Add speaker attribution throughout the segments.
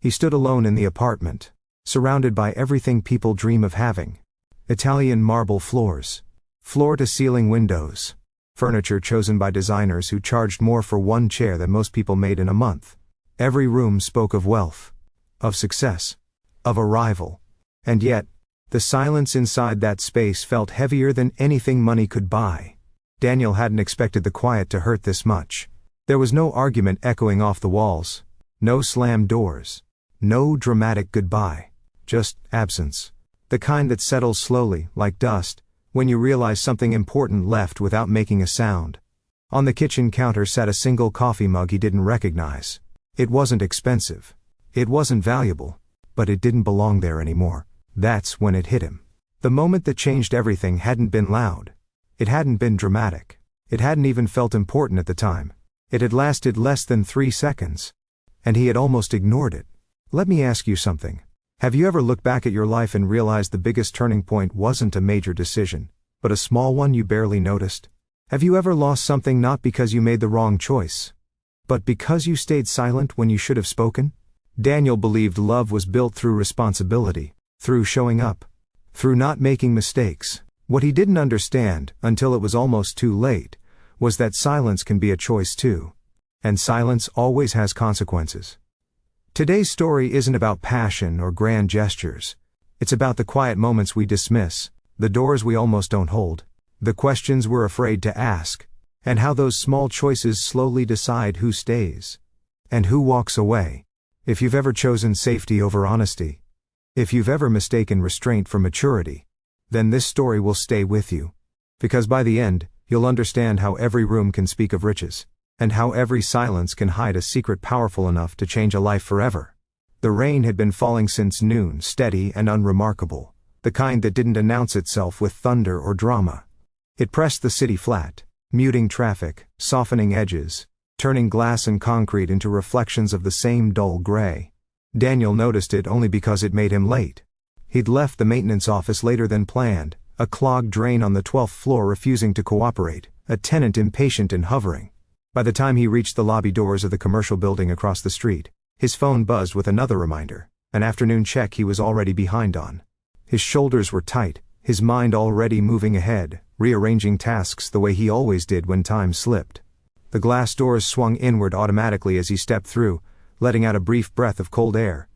Speaker 1: He stood alone in the apartment, surrounded by everything people dream of having. Italian marble floors, floor-to-ceiling windows, furniture chosen by designers who charged more for one chair than most people made in a month. Every room spoke of wealth, of success, of arrival. And yet, the silence inside that space felt heavier than anything money could buy. Daniel hadn't expected the quiet to hurt this much. There was no argument echoing off the walls, no slammed doors, no dramatic goodbye, just absence. The kind that settles slowly, like dust, when you realize something important left without making a sound. On the kitchen counter sat a single coffee mug he didn't recognize. It wasn't expensive. It wasn't valuable. But it didn't belong there anymore. That's when it hit him. The moment that changed everything hadn't been loud. It hadn't been dramatic. It hadn't even felt important at the time. It had lasted less than 3 seconds. And he had almost ignored it. Let me ask you something. Have you ever looked back at your life and realized the biggest turning point wasn't a major decision, but a small one you barely noticed? Have you ever lost something not because you made the wrong choice, but because you stayed silent when you should have spoken? Daniel believed love was built through responsibility, through showing up, through not making mistakes. What he didn't understand, until it was almost too late, was that silence can be a choice too. And silence always has consequences. Today's story isn't about passion or grand gestures. It's about the quiet moments we dismiss, the doors we almost don't hold, the questions we're afraid to ask, and how those small choices slowly decide who stays and who walks away. If you've ever chosen safety over honesty, if you've ever mistaken restraint for maturity, then this story will stay with you. Because by the end, you'll understand how every room can speak of riches, and how every silence can hide a secret powerful enough to change a life forever. The rain had been falling since noon, steady and unremarkable, the kind that didn't announce itself with thunder or drama. It pressed the city flat, muting traffic, softening edges, turning glass and concrete into reflections of the same dull gray. Daniel noticed it only because it made him late. He'd left the maintenance office later than planned, a clogged drain on the 12th floor refusing to cooperate, a tenant impatient and hovering. By the time he reached the lobby doors of the commercial building across the street, his phone buzzed with another reminder, an afternoon check he was already behind on. His shoulders were tight, his mind already moving ahead, rearranging tasks the way he always did when time slipped. The glass doors swung inward automatically as he stepped through, letting out a brief breath of cold air.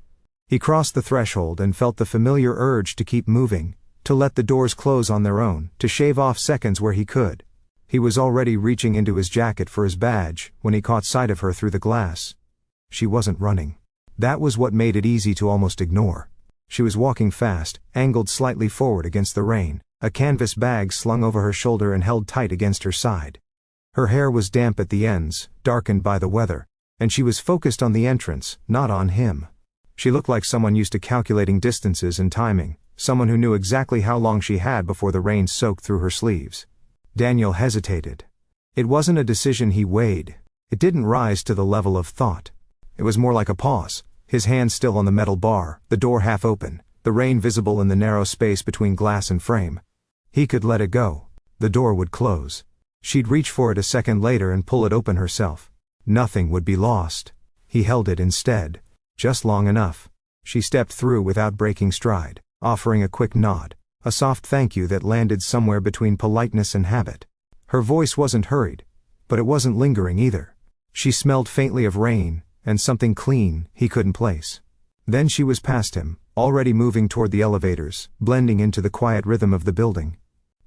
Speaker 1: He crossed the threshold and felt the familiar urge to keep moving, to let the doors close on their own, to shave off seconds where he could. He was already reaching into his jacket for his badge when he caught sight of her through the glass. She wasn't running. That was what made it easy to almost ignore. She was walking fast, angled slightly forward against the rain, a canvas bag slung over her shoulder and held tight against her side. Her hair was damp at the ends, darkened by the weather, and she was focused on the entrance, not on him. She looked like someone used to calculating distances and timing, someone who knew exactly how long she had before the rain soaked through her sleeves. Daniel hesitated. It wasn't a decision he weighed. It didn't rise to the level of thought. It was more like a pause, his hand still on the metal bar, the door half open, the rain visible in the narrow space between glass and frame. He could let it go. The door would close. She'd reach for it a second later and pull it open herself. Nothing would be lost. He held it instead, just long enough. She stepped through without breaking stride, offering a quick nod, a soft thank you that landed somewhere between politeness and habit. Her voice wasn't hurried, but it wasn't lingering either. She smelled faintly of rain, and something clean he couldn't place. Then she was past him, already moving toward the elevators, blending into the quiet rhythm of the building.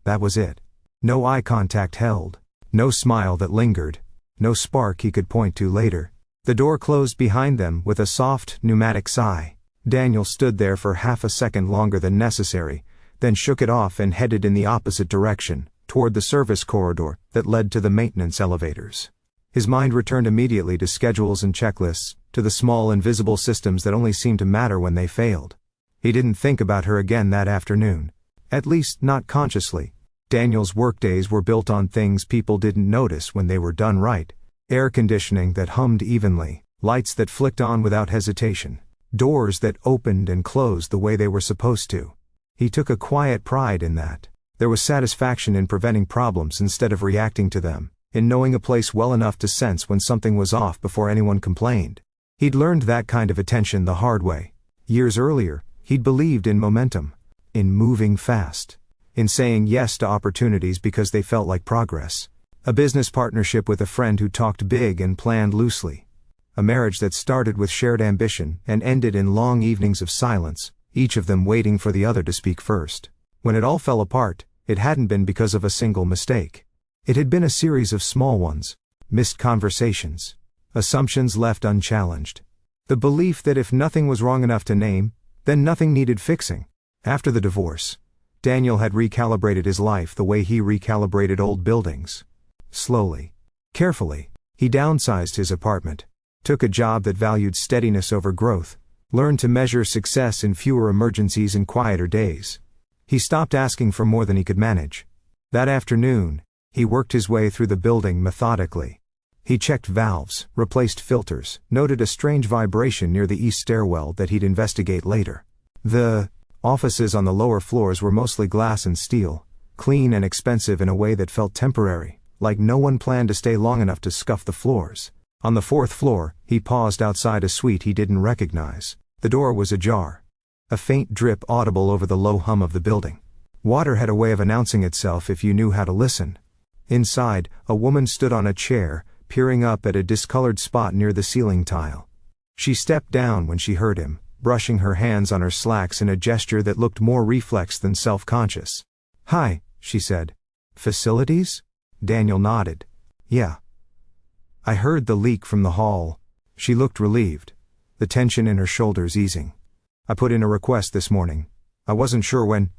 Speaker 1: That was it. No eye contact held, no smile that lingered, no spark he could point to later. The door closed behind them with a soft, pneumatic sigh. Daniel stood there for half a second longer than necessary, then shook it off and headed in the opposite direction, toward the service corridor that led to the maintenance elevators. His mind returned immediately to schedules and checklists, to the small invisible systems that only seemed to matter when they failed. He didn't think about her again that afternoon. At least, not consciously. Daniel's workdays were built on things people didn't notice when they were done right. Air conditioning that hummed evenly, lights that flicked on without hesitation, doors that opened and closed the way they were supposed to. He took a quiet pride in that. There was satisfaction in preventing problems instead of reacting to them, in knowing a place well enough to sense when something was off before anyone complained. He'd learned that kind of attention the hard way. Years earlier, he'd believed in momentum, in moving fast, in saying yes to opportunities because they felt like progress. A business partnership with a friend who talked big and planned loosely. A marriage that started with shared ambition and ended in long evenings of silence, each of them waiting for the other to speak first. When it all fell apart, it hadn't been because of a single mistake. It had been a series of small ones, missed conversations, assumptions left unchallenged. The belief that if nothing was wrong enough to name, then nothing needed fixing. After the divorce, Daniel had recalibrated his life the way he recalibrated old buildings. Slowly, carefully, he downsized his apartment, took a job that valued steadiness over growth, learned to measure success in fewer emergencies and quieter days. He stopped asking for more than he could manage. That afternoon, he worked his way through the building methodically. He checked valves, replaced filters, noted a strange vibration near the east stairwell that he'd investigate later. The offices on the lower floors were mostly glass and steel, clean and expensive in a way that felt temporary, like no one planned to stay long enough to scuff the floors. On the fourth floor, he paused outside a suite he didn't recognize. The door was ajar. A faint drip audible over the low hum of the building. Water had a way of announcing itself if you knew how to listen. Inside, a woman stood on a chair, peering up at a discolored spot near the ceiling tile. She stepped down when she heard him, brushing her hands on her slacks in a gesture that looked more reflex than self-conscious. "Hi," she said. "Facilities?" Daniel nodded. "Yeah. I heard the leak from the hall." She looked relieved, the tension in her shoulders easing. "I put in a request this morning. I wasn't sure when."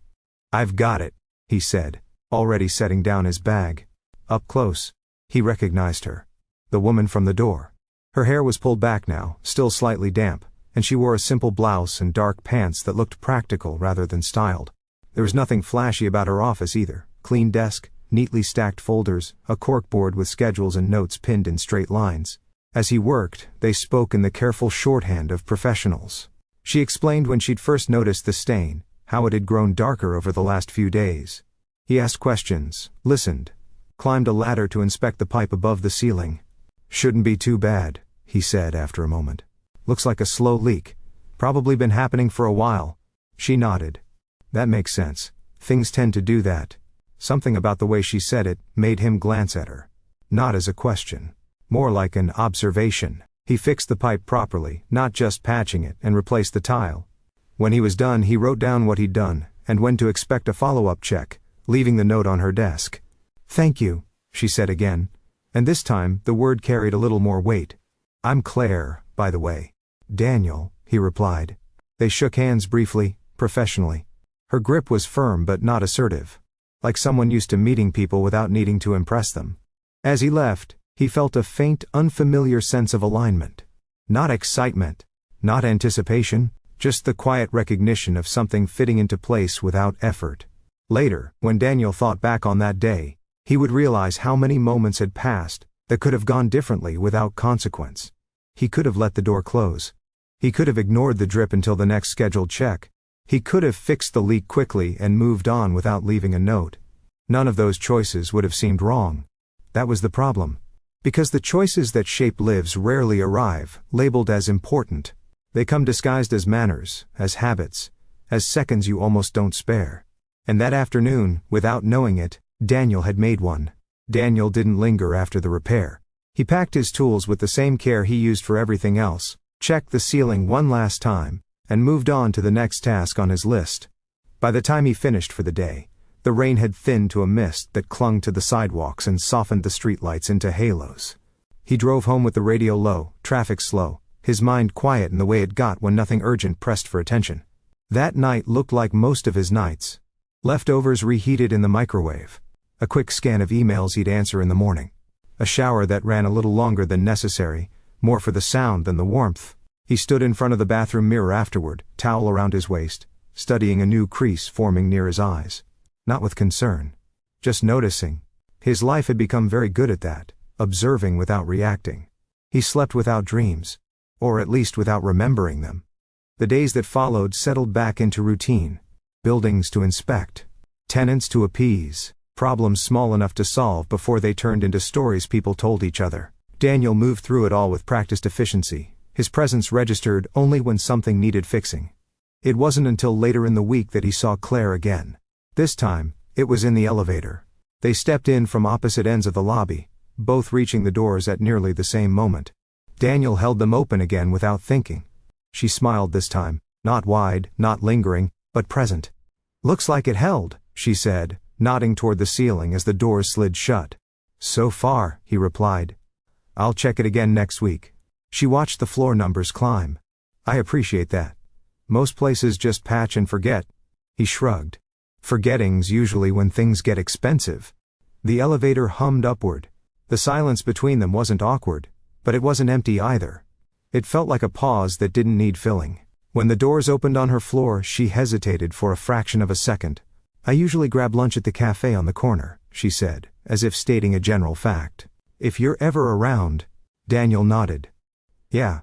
Speaker 1: "I've got it," he said, already setting down his bag. Up close, he recognized her. The woman from the door. Her hair was pulled back now, still slightly damp, and she wore a simple blouse and dark pants that looked practical rather than styled. There was nothing flashy about her office either. Clean desk, neatly stacked folders, a corkboard with schedules and notes pinned in straight lines. As he worked, they spoke in the careful shorthand of professionals. She explained when she'd first noticed the stain, how it had grown darker over the last few days. He asked questions, listened, climbed a ladder to inspect the pipe above the ceiling. "Shouldn't be too bad," he said after a moment. "Looks like a slow leak. Probably been happening for a while." She nodded. "That makes sense. Things tend to do that." Something about the way she said it made him glance at her. Not as a question. More like an observation. He fixed the pipe properly, not just patching it, and replaced the tile. When he was done, he wrote down what he'd done, and when to expect a follow-up check, leaving the note on her desk. "Thank you," she said again. And this time, the word carried a little more weight. "I'm Claire, by the way." "Daniel," he replied. They shook hands briefly, professionally. Her grip was firm but not assertive. Like someone used to meeting people without needing to impress them. As he left, he felt a faint, unfamiliar sense of alignment. Not excitement, not anticipation, just the quiet recognition of something fitting into place without effort. Later, when Daniel thought back on that day, he would realize how many moments had passed that could have gone differently without consequence. He could have let the door close. He could have ignored the drip until the next scheduled check. He could have fixed the leak quickly and moved on without leaving a note. None of those choices would have seemed wrong. That was the problem. Because the choices that shape lives rarely arrive, labeled as important. They come disguised as manners, as habits, as seconds you almost don't spare. And that afternoon, without knowing it, Daniel had made one. Daniel didn't linger after the repair. He packed his tools with the same care he used for everything else, checked the ceiling one last time, and moved on to the next task on his list. By the time he finished for the day, the rain had thinned to a mist that clung to the sidewalks and softened the streetlights into halos. He drove home with the radio low, traffic slow, his mind quiet in the way it got when nothing urgent pressed for attention. That night looked like most of his nights. Leftovers reheated in the microwave. A quick scan of emails he'd answer in the morning. A shower that ran a little longer than necessary, more for the sound than the warmth. He stood in front of the bathroom mirror afterward, towel around his waist, studying a new crease forming near his eyes. Not with concern. Just noticing. His life had become very good at that, observing without reacting. He slept without dreams. Or at least without remembering them. The days that followed settled back into routine. Buildings to inspect. Tenants to appease. Problems small enough to solve before they turned into stories people told each other. Daniel moved through it all with practiced efficiency, His presence registered only when something needed fixing. It wasn't until later in the week that he saw Claire again. This time, it was in the elevator. They stepped in from opposite ends of the lobby, both reaching the doors at nearly the same moment. Daniel held them open again without thinking. She smiled this time, not wide, not lingering, but present. "Looks like it held," she said, nodding toward the ceiling as the doors slid shut. "So far," he replied. "I'll check it again next week." She watched the floor numbers climb. "I appreciate that. Most places just patch and forget." He shrugged. "Forgetting's usually when things get expensive." The elevator hummed upward. The silence between them wasn't awkward, but it wasn't empty either. It felt like a pause that didn't need filling. When the doors opened on her floor, she hesitated for a fraction of a second. "I usually grab lunch at the cafe on the corner," she said, as if stating a general fact. "If you're ever around." Daniel nodded. "Yeah.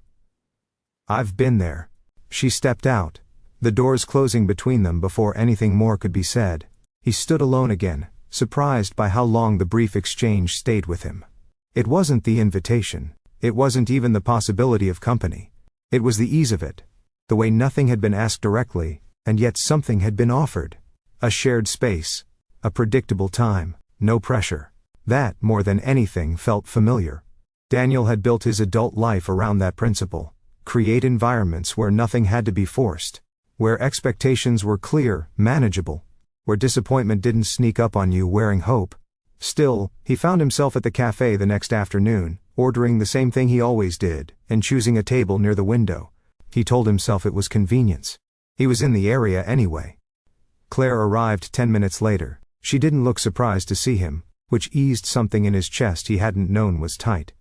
Speaker 1: I've been there." She stepped out, the doors closing between them before anything more could be said. He stood alone again, surprised by how long the brief exchange stayed with him. It wasn't the invitation. It wasn't even the possibility of company. It was the ease of it. The way nothing had been asked directly, and yet something had been offered. A shared space. A predictable time. No pressure. That, more than anything, felt familiar. Daniel had built his adult life around that principle. Create environments where nothing had to be forced. Where expectations were clear, manageable. Where disappointment didn't sneak up on you wearing hope. Still, he found himself at the cafe the next afternoon, ordering the same thing he always did, and choosing a table near the window. He told himself it was convenience. He was in the area anyway. Claire arrived 10 minutes later. She didn't look surprised to see him, which eased something in his chest he hadn't known was tight.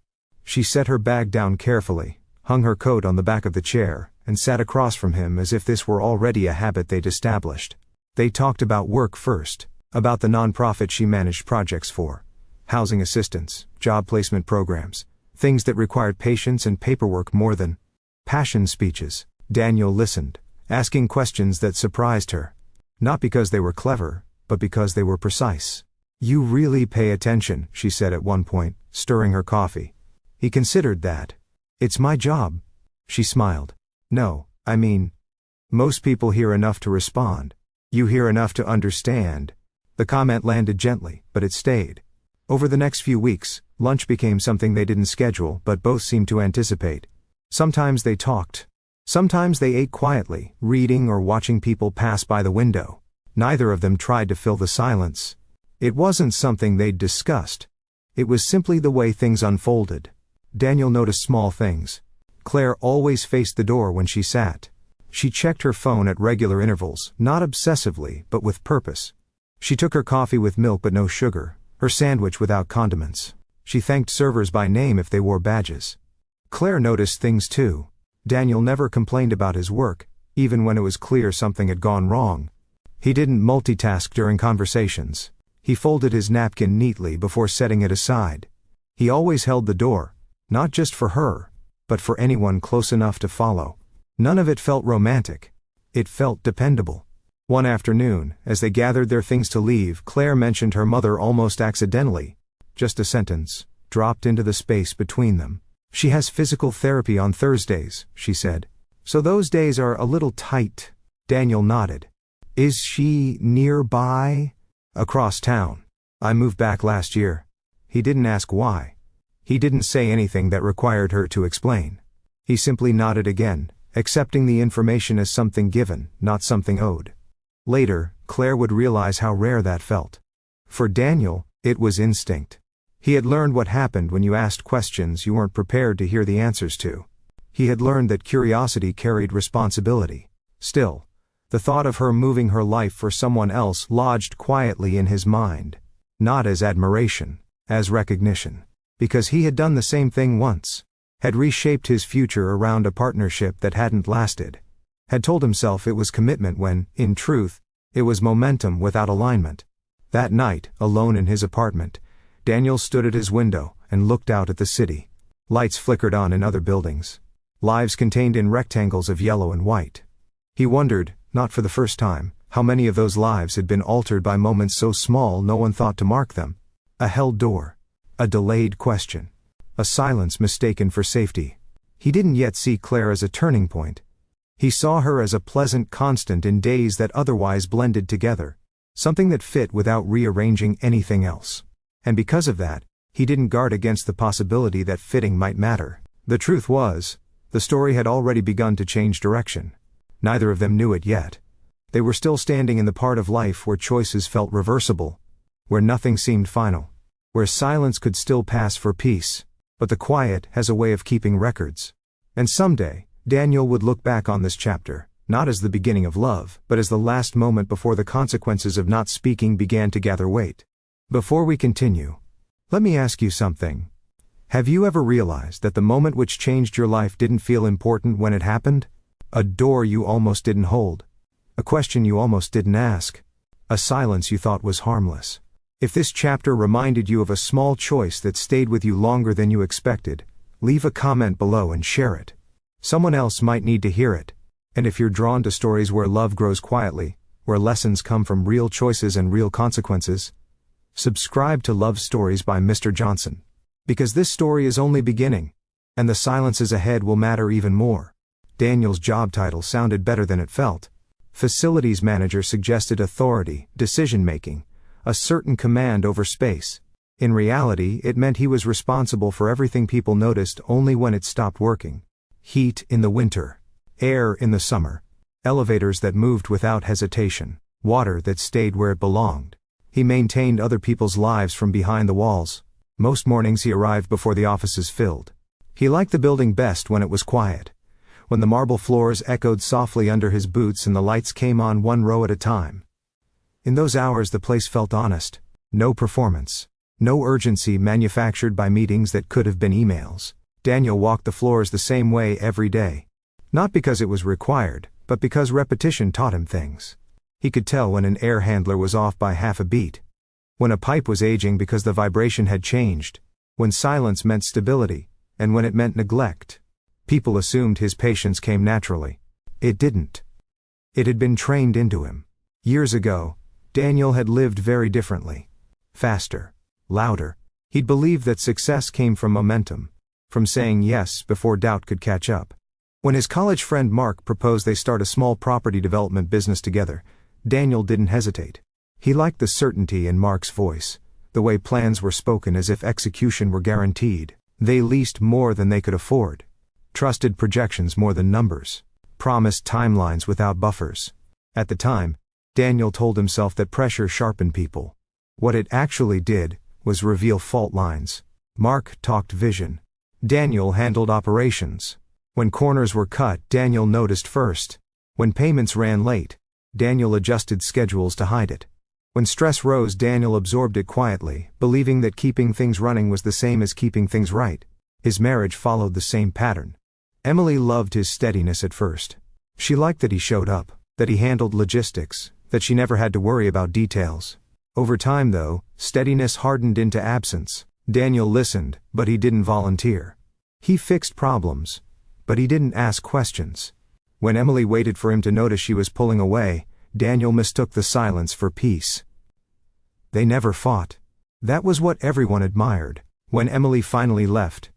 Speaker 1: She set her bag down carefully, hung her coat on the back of the chair, and sat across from him as if this were already a habit they'd established. They talked about work first, about the nonprofit she managed projects for. Housing assistance, job placement programs, things that required patience and paperwork more than passion speeches. Daniel listened, asking questions that surprised her. Not because they were clever, but because they were precise. "You really pay attention," she said at one point, stirring her coffee. He considered that. "It's my job." She smiled. "No, I mean, most people hear enough to respond. You hear enough to understand." The comment landed gently, but it stayed. Over the next few weeks, lunch became something they didn't schedule but both seemed to anticipate. Sometimes they talked. Sometimes they ate quietly, reading or watching people pass by the window. Neither of them tried to fill the silence. It wasn't something they'd discussed. It was simply the way things unfolded. Daniel noticed small things. Claire always faced the door when she sat. She checked her phone at regular intervals, not obsessively, but with purpose. She took her coffee with milk but no sugar, her sandwich without condiments. She thanked servers by name if they wore badges. Claire noticed things too. Daniel never complained about his work, even when it was clear something had gone wrong. He didn't multitask during conversations. He folded his napkin neatly before setting it aside. He always held the door, not just for her, but for anyone close enough to follow. None of it felt romantic. It felt dependable. One afternoon, as they gathered their things to leave, Claire mentioned her mother almost accidentally. Just a sentence, dropped into the space between them. "She has physical therapy on Thursdays," she said. "So those days are a little tight." Daniel nodded. "Is she nearby?" "Across town. I moved back last year." He didn't ask why. He didn't say anything that required her to explain. He simply nodded again, accepting the information as something given, not something owed. Later, Claire would realize how rare that felt. For Daniel, it was instinct. He had learned what happened when you asked questions you weren't prepared to hear the answers to. He had learned that curiosity carried responsibility. Still, the thought of her moving her life for someone else lodged quietly in his mind. Not as admiration, as recognition. Because he had done the same thing once. Had reshaped his future around a partnership that hadn't lasted. Had told himself it was commitment when, in truth, it was momentum without alignment. That night, alone in his apartment, Daniel stood at his window and looked out at the city. Lights flickered on in other buildings. Lives contained in rectangles of yellow and white. He wondered, not for the first time, how many of those lives had been altered by moments so small no one thought to mark them. A held door. A delayed question. A silence mistaken for safety. He didn't yet see Claire as a turning point. He saw her as a pleasant constant in days that otherwise blended together, something that fit without rearranging anything else. And because of that, he didn't guard against the possibility that fitting might matter. The truth was, the story had already begun to change direction. Neither of them knew it yet. They were still standing in the part of life where choices felt reversible, where nothing seemed final, where silence could still pass for peace. But the quiet has a way of keeping records. And someday, Daniel would look back on this chapter, not as the beginning of love, but as the last moment before the consequences of not speaking began to gather weight. Before we continue, let me ask you something. Have you ever realized that the moment which changed your life didn't feel important when it happened? A door you almost didn't hold. A question you almost didn't ask. A silence you thought was harmless. If this chapter reminded you of a small choice that stayed with you longer than you expected, leave a comment below and share it. Someone else might need to hear it. And if you're drawn to stories where love grows quietly, where lessons come from real choices and real consequences, subscribe to Love Stories by Mr. Johnson. Because this story is only beginning, and the silences ahead will matter even more. Daniel's job title sounded better than it felt. Facilities manager suggested authority, decision-making, a certain command over space. In reality, it meant he was responsible for everything people noticed only when it stopped working. Heat in the winter, air in the summer, elevators that moved without hesitation, water that stayed where it belonged. He maintained other people's lives from behind the walls. Most mornings he arrived before the offices filled. He liked the building best when it was quiet, when the marble floors echoed softly under his boots and the lights came on one row at a time. In those hours the place felt honest. No performance. No urgency manufactured by meetings that could have been emails. Daniel walked the floors the same way every day. Not because it was required, but because repetition taught him things. He could tell when an air handler was off by half a beat. When a pipe was aging because the vibration had changed. When silence meant stability, and when it meant neglect. People assumed his patience came naturally. It didn't. It had been trained into him. Years ago, Daniel had lived very differently. Faster. Louder. He'd believed that success came from momentum. From saying yes before doubt could catch up. When his college friend Mark proposed they start a small property development business together, Daniel didn't hesitate. He liked the certainty in Mark's voice, the way plans were spoken as if execution were guaranteed. They leased more than they could afford. Trusted projections more than numbers. Promised timelines without buffers. At the time, Daniel told himself that pressure sharpened people. What it actually did was reveal fault lines. Mark talked vision. Daniel handled operations. When corners were cut, Daniel noticed first. When payments ran late, Daniel adjusted schedules to hide it. When stress rose, Daniel absorbed it quietly, believing that keeping things running was the same as keeping things right. His marriage followed the same pattern. Emily loved his steadiness at first. She liked that he showed up, that he handled logistics, that she never had to worry about details. Over time though, steadiness hardened into absence. Daniel listened, but he didn't volunteer. He fixed problems, but he didn't ask questions. When Emily waited for him to notice she was pulling away, Daniel mistook the silence for peace. They never fought. That was what everyone admired. When Emily finally left,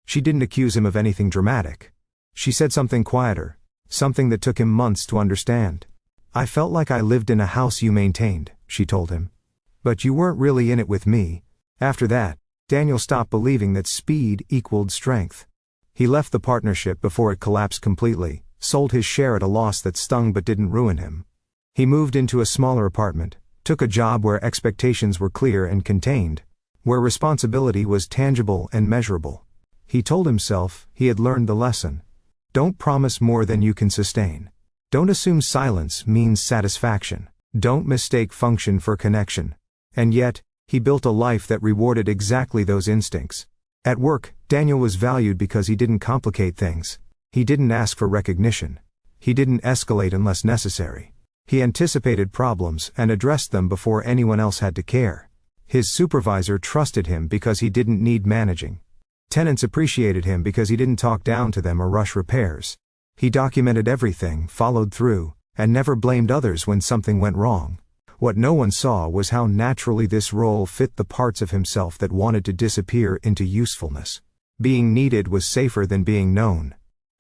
Speaker 1: she didn't accuse him of anything dramatic. She said something quieter, something that took him months to understand. "I felt like I lived in a house you maintained," she told him. "But you weren't really in it with me." After that, Daniel stopped believing that speed equaled strength. He left the partnership before it collapsed completely, sold his share at a loss that stung but didn't ruin him. He moved into a smaller apartment, took a job where expectations were clear and contained, where responsibility was tangible and measurable. He told himself he had learned the lesson. Don't promise more than you can sustain. Don't assume silence means satisfaction. Don't mistake function for connection. And yet, he built a life that rewarded exactly those instincts. At work, Daniel was valued because he didn't complicate things. He didn't ask for recognition. He didn't escalate unless necessary. He anticipated problems and addressed them before anyone else had to care. His supervisor trusted him because he didn't need managing. Tenants appreciated him because he didn't talk down to them or rush repairs. He documented everything, followed through, and never blamed others when something went wrong. What no one saw was how naturally this role fit the parts of himself that wanted to disappear into usefulness. Being needed was safer than being known.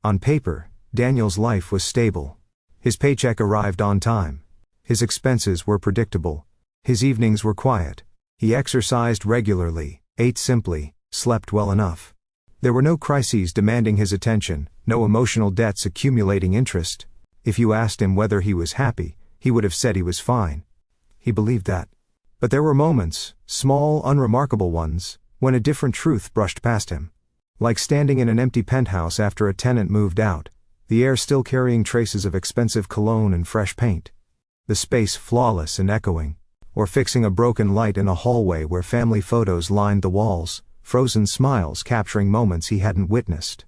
Speaker 1: On paper, Daniel's life was stable. His paycheck arrived on time. His expenses were predictable. His evenings were quiet. He exercised regularly, ate simply, slept well enough. There were no crises demanding his attention, no emotional debts accumulating interest. If you asked him whether he was happy, he would have said he was fine. He believed that. But there were moments, small, unremarkable ones, when a different truth brushed past him. Like standing in an empty penthouse after a tenant moved out, the air still carrying traces of expensive cologne and fresh paint. The space flawless and echoing. Or fixing a broken light in a hallway where family photos lined the walls, frozen smiles capturing moments he hadn't witnessed.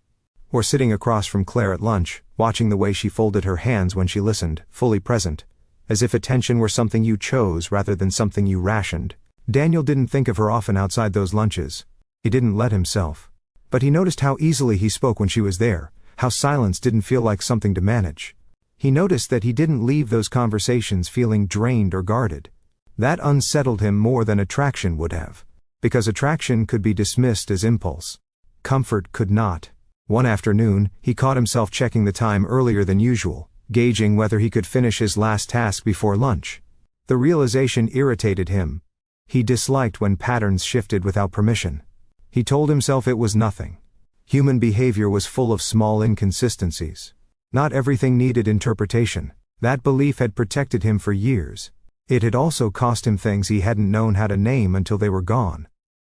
Speaker 1: Or sitting across from Claire at lunch, watching the way she folded her hands when she listened, fully present, as if attention were something you chose rather than something you rationed. Daniel didn't think of her often outside those lunches. He didn't let himself. But he noticed how easily he spoke when she was there, how silence didn't feel like something to manage. He noticed that he didn't leave those conversations feeling drained or guarded. That unsettled him more than attraction would have. Because attraction could be dismissed as impulse. Comfort could not. One afternoon, he caught himself checking the time earlier than usual, gauging whether he could finish his last task before lunch. The realization irritated him. He disliked when patterns shifted without permission. He told himself it was nothing. Human behavior was full of small inconsistencies. Not everything needed interpretation. That belief had protected him for years. It had also cost him things he hadn't known how to name until they were gone.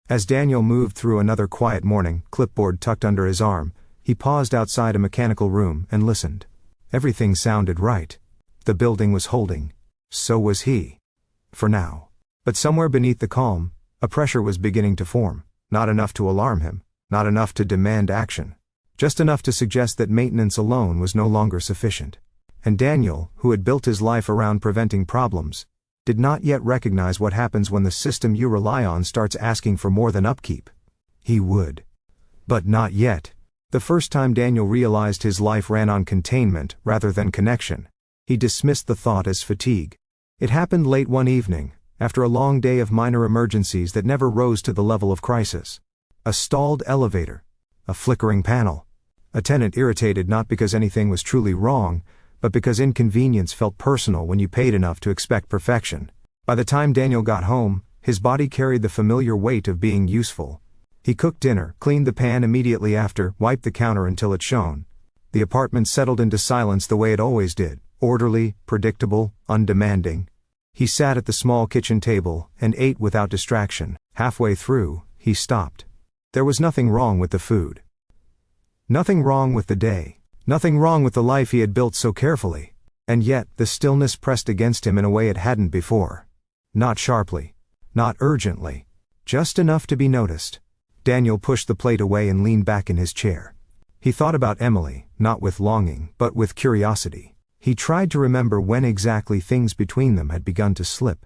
Speaker 1: As Daniel moved through another quiet morning, clipboard tucked under his arm, he paused outside a mechanical room and listened. Everything sounded right. The building was holding. So was he. For now. But somewhere beneath the calm, a pressure was beginning to form. Not enough to alarm him. Not enough to demand action. Just enough to suggest that maintenance alone was no longer sufficient. And Daniel, who had built his life around preventing problems, did not yet recognize what happens when the system you rely on starts asking for more than upkeep. He would. But not yet. The first time Daniel realized his life ran on containment rather than connection, he dismissed the thought as fatigue. It happened late one evening, after a long day of minor emergencies that never rose to the level of crisis. A stalled elevator. A flickering panel. A tenant irritated not because anything was truly wrong, but because inconvenience felt personal when you paid enough to expect perfection. By the time Daniel got home, his body carried the familiar weight of being useful. He cooked dinner, cleaned the pan immediately after, wiped the counter until it shone. The apartment settled into silence the way it always did, orderly, predictable, undemanding. He sat at the small kitchen table and ate without distraction. Halfway through, he stopped. There was nothing wrong with the food. Nothing wrong with the day. Nothing wrong with the life he had built so carefully. And yet, the stillness pressed against him in a way it hadn't before. Not sharply. Not urgently. Just enough to be noticed. Daniel pushed the plate away and leaned back in his chair. He thought about Emily, not with longing, but with curiosity. He tried to remember when exactly things between them had begun to slip.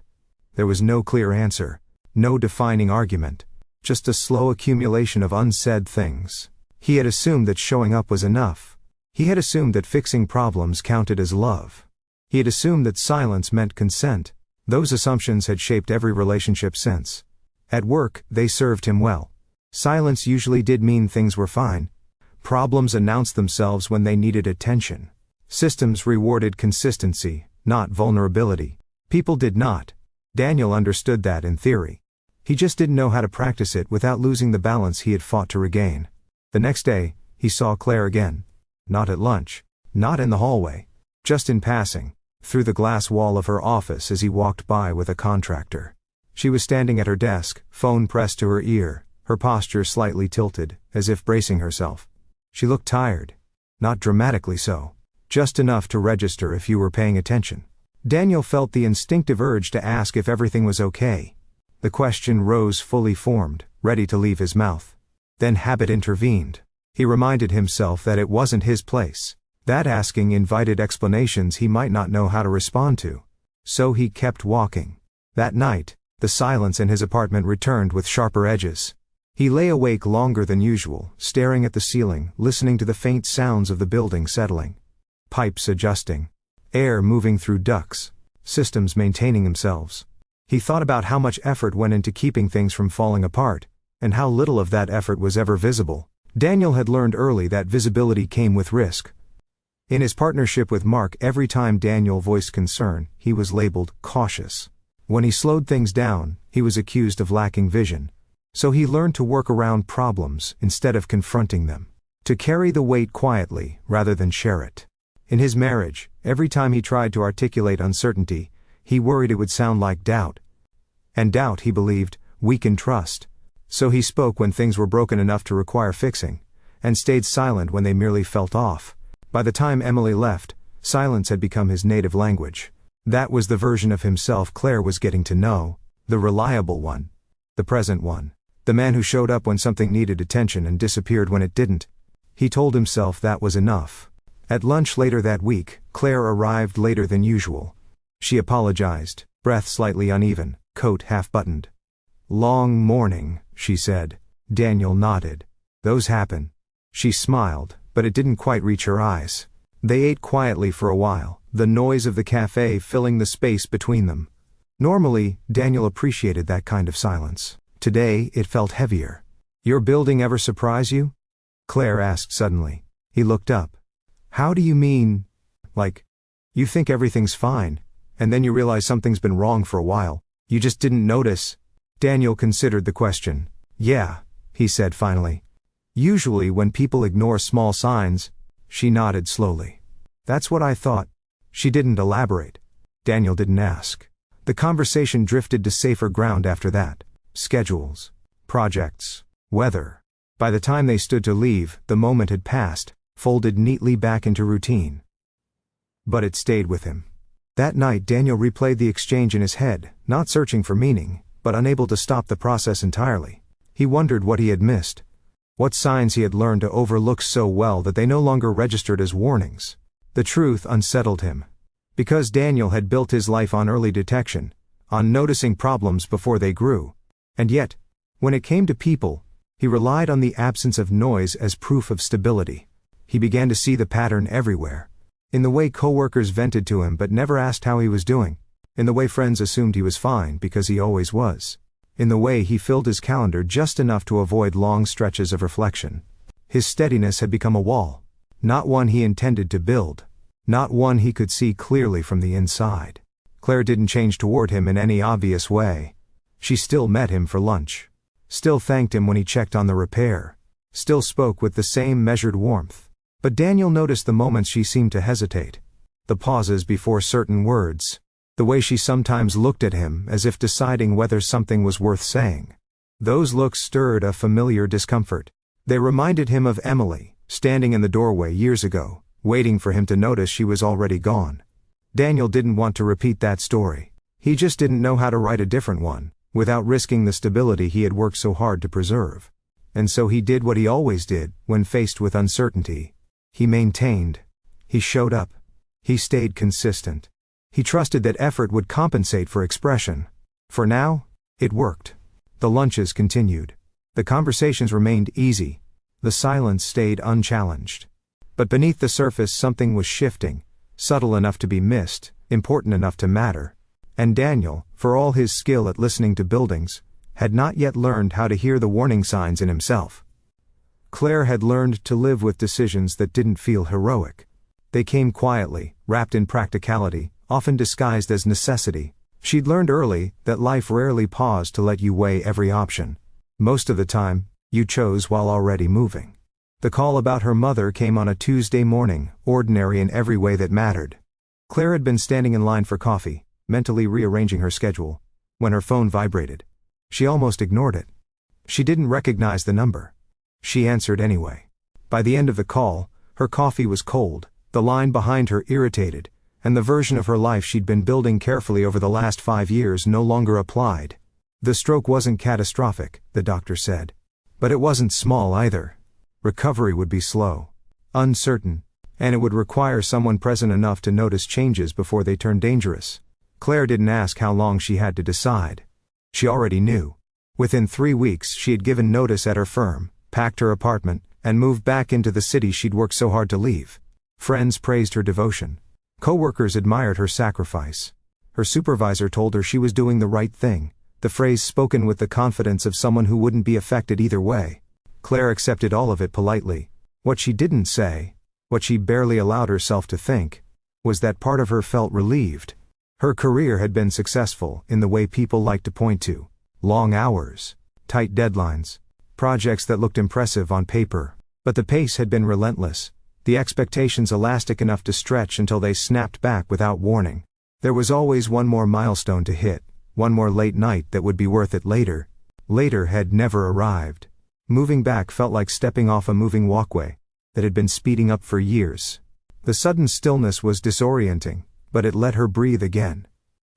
Speaker 1: There was no clear answer. No defining argument. Just a slow accumulation of unsaid things. He had assumed that showing up was enough. He had assumed that fixing problems counted as love. He had assumed that silence meant consent. Those assumptions had shaped every relationship since. At work, they served him well. Silence usually did mean things were fine. Problems announced themselves when they needed attention. Systems rewarded consistency, not vulnerability. People did not. Daniel understood that in theory. He just didn't know how to practice it without losing the balance he had fought to regain. The next day, he saw Claire again. Not at lunch. Not in the hallway. Just in passing. Through the glass wall of her office as he walked by with a contractor. She was standing at her desk, phone pressed to her ear, her posture slightly tilted, as if bracing herself. She looked tired. Not dramatically so. Just enough to register if you were paying attention. Daniel felt the instinctive urge to ask if everything was okay. The question rose fully formed, ready to leave his mouth. Then habit intervened. He reminded himself that it wasn't his place. That asking invited explanations he might not know how to respond to. So he kept walking. That night, the silence in his apartment returned with sharper edges. He lay awake longer than usual, staring at the ceiling, listening to the faint sounds of the building settling. Pipes adjusting. Air moving through ducts. Systems maintaining themselves. He thought about how much effort went into keeping things from falling apart, and how little of that effort was ever visible. Daniel had learned early that visibility came with risk. In his partnership with Mark, every time Daniel voiced concern, he was labeled cautious. When he slowed things down, he was accused of lacking vision. So he learned to work around problems instead of confronting them. To carry the weight quietly, rather than share it. In his marriage, every time he tried to articulate uncertainty, he worried it would sound like doubt. And doubt, he believed, weakened trust. So he spoke when things were broken enough to require fixing, and stayed silent when they merely felt off. By the time Emily left, silence had become his native language. That was the version of himself Claire was getting to know, the reliable one. The present one. The man who showed up when something needed attention and disappeared when it didn't. He told himself that was enough. At lunch later that week, Claire arrived later than usual. She apologized, breath slightly uneven, coat half-buttoned. "Long morning," she said. Daniel nodded. "Those happen." She smiled, but it didn't quite reach her eyes. They ate quietly for a while, the noise of the cafe filling the space between them. Normally, Daniel appreciated that kind of silence. Today, it felt heavier. "Your building ever surprise you?" Claire asked suddenly. He looked up. "How do you mean? Like, you think everything's fine, and then you realize something's been wrong for a while. You just didn't notice?" Daniel considered the question. "Yeah," he said finally. "Usually when people ignore small signs." She nodded slowly. "That's what I thought." She didn't elaborate. Daniel didn't ask. The conversation drifted to safer ground after that. Schedules. Projects. Weather. By the time they stood to leave, the moment had passed, folded neatly back into routine. But it stayed with him. That night Daniel replayed the exchange in his head, not searching for meaning, but unable to stop the process entirely. He wondered what he had missed. What signs he had learned to overlook so well that they no longer registered as warnings. The truth unsettled him. Because Daniel had built his life on early detection, on noticing problems before they grew. And yet, when it came to people, he relied on the absence of noise as proof of stability. He began to see the pattern everywhere. In the way coworkers vented to him but never asked how he was doing. In the way friends assumed he was fine because he always was. In the way he filled his calendar just enough to avoid long stretches of reflection. His steadiness had become a wall. Not one he intended to build. Not one he could see clearly from the inside. Claire didn't change toward him in any obvious way. She still met him for lunch. Still thanked him when he checked on the repair. Still spoke with the same measured warmth. But Daniel noticed the moments she seemed to hesitate. The pauses before certain words. The way she sometimes looked at him as if deciding whether something was worth saying. Those looks stirred a familiar discomfort. They reminded him of Emily, standing in the doorway years ago, waiting for him to notice she was already gone. Daniel didn't want to repeat that story. He just didn't know how to write a different one, without risking the stability he had worked so hard to preserve. And so he did what he always did when faced with uncertainty. He maintained. He showed up. He stayed consistent. He trusted that effort would compensate for expression. For now, it worked. The lunches continued. The conversations remained easy. The silence stayed unchallenged. But beneath the surface something was shifting, subtle enough to be missed, important enough to matter. And Daniel, for all his skill at listening to buildings, had not yet learned how to hear the warning signs in himself. Claire had learned to live with decisions that didn't feel heroic. They came quietly, wrapped in practicality, often disguised as necessity. She'd learned early that life rarely paused to let you weigh every option. Most of the time, you chose while already moving. The call about her mother came on a Tuesday morning, ordinary in every way that mattered. Claire had been standing in line for coffee, mentally rearranging her schedule, when her phone vibrated. She almost ignored it. She didn't recognize the number. She answered anyway. By the end of the call, her coffee was cold, the line behind her irritated, and the version of her life she'd been building carefully over the last 5 years no longer applied. The stroke wasn't catastrophic, the doctor said. But it wasn't small either. Recovery would be slow, uncertain, and it would require someone present enough to notice changes before they turned dangerous. Claire didn't ask how long she had to decide. She already knew. Within 3 weeks she had given notice at her firm, packed her apartment, and moved back into the city she'd worked so hard to leave. Friends praised her devotion. Coworkers admired her sacrifice. Her supervisor told her she was doing the right thing, the phrase spoken with the confidence of someone who wouldn't be affected either way. Claire accepted all of it politely. What she didn't say, what she barely allowed herself to think, was that part of her felt relieved. Her career had been successful in the way people like to point to. Long hours, tight deadlines, projects that looked impressive on paper. But the pace had been relentless, the expectations elastic enough to stretch until they snapped back without warning. There was always one more milestone to hit, one more late night that would be worth it later. Later had never arrived. Moving back felt like stepping off a moving walkway that had been speeding up for years. The sudden stillness was disorienting, but it let her breathe again.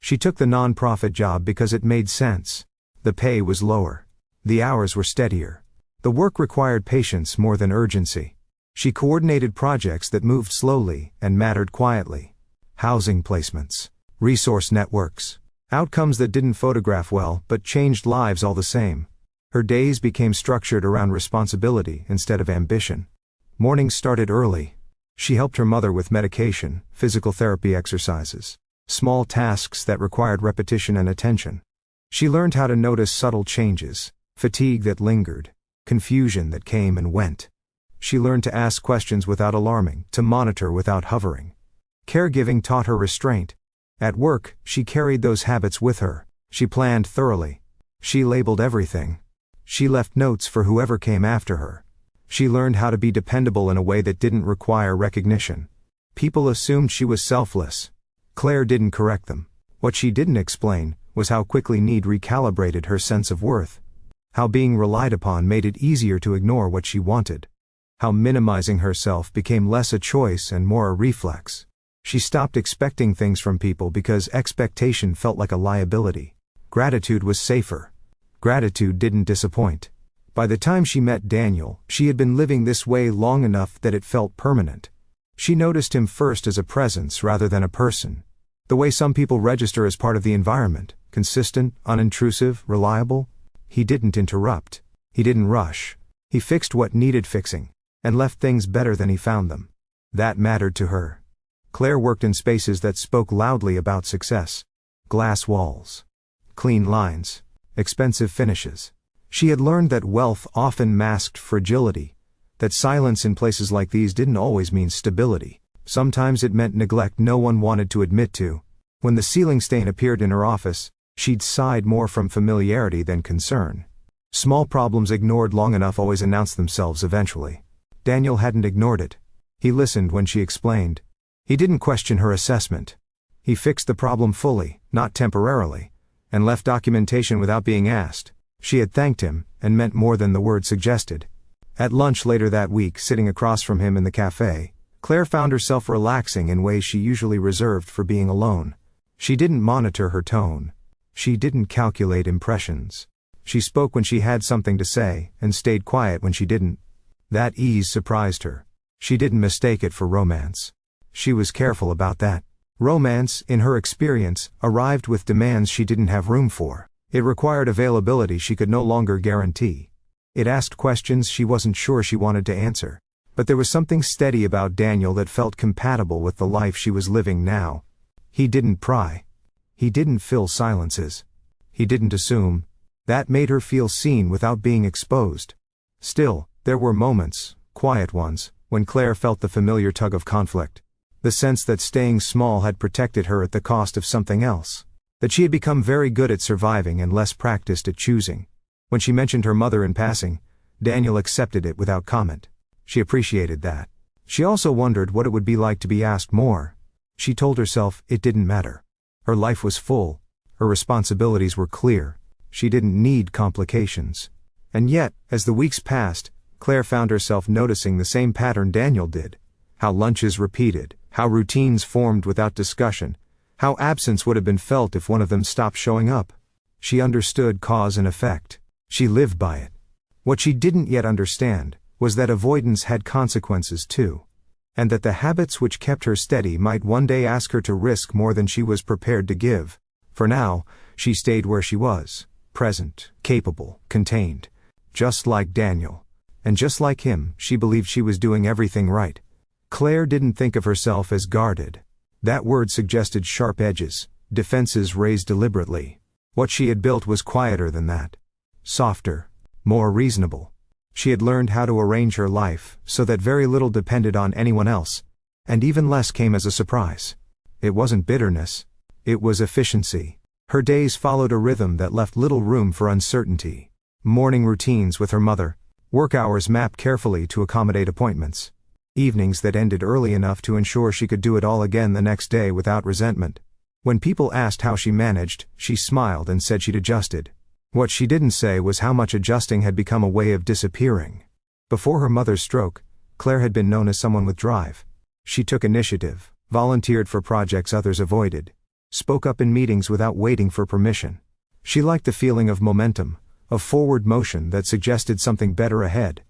Speaker 1: She took the non-profit job because it made sense. The pay was lower. The hours were steadier. The work required patience more than urgency. She coordinated projects that moved slowly and mattered quietly. Housing placements, resource networks, outcomes that didn't photograph well but changed lives all the same. Her days became structured around responsibility instead of ambition. Mornings started early. She helped her mother with medication, physical therapy exercises, small tasks that required repetition and attention. She learned how to notice subtle changes, fatigue that lingered, confusion that came and went. She learned to ask questions without alarming, to monitor without hovering. Caregiving taught her restraint. At work, she carried those habits with her. She planned thoroughly. She labeled everything. She left notes for whoever came after her. She learned how to be dependable in a way that didn't require recognition. People assumed she was selfless. Claire didn't correct them. What she didn't explain was how quickly need recalibrated her sense of worth. How being relied upon made it easier to ignore what she wanted. How minimizing herself became less a choice and more a reflex. She stopped expecting things from people because expectation felt like a liability. Gratitude was safer. Gratitude didn't disappoint. By the time she met Daniel, she had been living this way long enough that it felt permanent. She noticed him first as a presence rather than a person. The way some people register as part of the environment, consistent, unintrusive, reliable. He didn't interrupt. He didn't rush. He fixed what needed fixing, and left things better than he found them. That mattered to her. Claire worked in spaces that spoke loudly about success. Glass walls, clean lines, expensive finishes. She had learned that wealth often masked fragility, that silence in places like these didn't always mean stability. Sometimes it meant neglect no one wanted to admit to. When the ceiling stain appeared in her office, she'd sighed more from familiarity than concern. Small problems ignored long enough always announced themselves eventually. Daniel hadn't ignored it. He listened when she explained. He didn't question her assessment. He fixed the problem fully, not temporarily, and left documentation without being asked. She had thanked him, and meant more than the word suggested. At lunch later that week, sitting across from him in the cafe, Claire found herself relaxing in ways she usually reserved for being alone. She didn't monitor her tone. She didn't calculate impressions. She spoke when she had something to say, and stayed quiet when she didn't. That ease surprised her. She didn't mistake it for romance. She was careful about that. Romance, in her experience, arrived with demands she didn't have room for. It required availability she could no longer guarantee. It asked questions she wasn't sure she wanted to answer. But there was something steady about Daniel that felt compatible with the life she was living now. He didn't pry. He didn't fill silences. He didn't assume. That made her feel seen without being exposed. Still, there were moments, quiet ones, when Claire felt the familiar tug of conflict. The sense that staying small had protected her at the cost of something else. That she had become very good at surviving and less practiced at choosing. When she mentioned her mother in passing, Daniel accepted it without comment. She appreciated that. She also wondered what it would be like to be asked more. She told herself it didn't matter. Her life was full. Her responsibilities were clear. She didn't need complications. And yet, as the weeks passed, Claire found herself noticing the same pattern Daniel did. How lunches repeated, how routines formed without discussion, how absence would have been felt if one of them stopped showing up. She understood cause and effect. She lived by it. What she didn't yet understand was that avoidance had consequences too. And that the habits which kept her steady might one day ask her to risk more than she was prepared to give. For now, she stayed where she was, present, capable, contained. Just like Daniel. And just like him, she believed she was doing everything right. Claire didn't think of herself as guarded. That word suggested sharp edges, defenses raised deliberately. What she had built was quieter than that. Softer, more reasonable. She had learned how to arrange her life so that very little depended on anyone else, and even less came as a surprise. It wasn't bitterness. It was efficiency. Her days followed a rhythm that left little room for uncertainty. Morning routines with her mother, work hours mapped carefully to accommodate appointments, evenings that ended early enough to ensure she could do it all again the next day without resentment. When people asked how she managed, she smiled and said she'd adjusted. What she didn't say was how much adjusting had become a way of disappearing. Before her mother's stroke, Claire had been known as someone with drive. She took initiative, volunteered for projects others avoided, spoke up in meetings without waiting for permission. She liked the feeling of momentum, of forward motion that suggested something better ahead.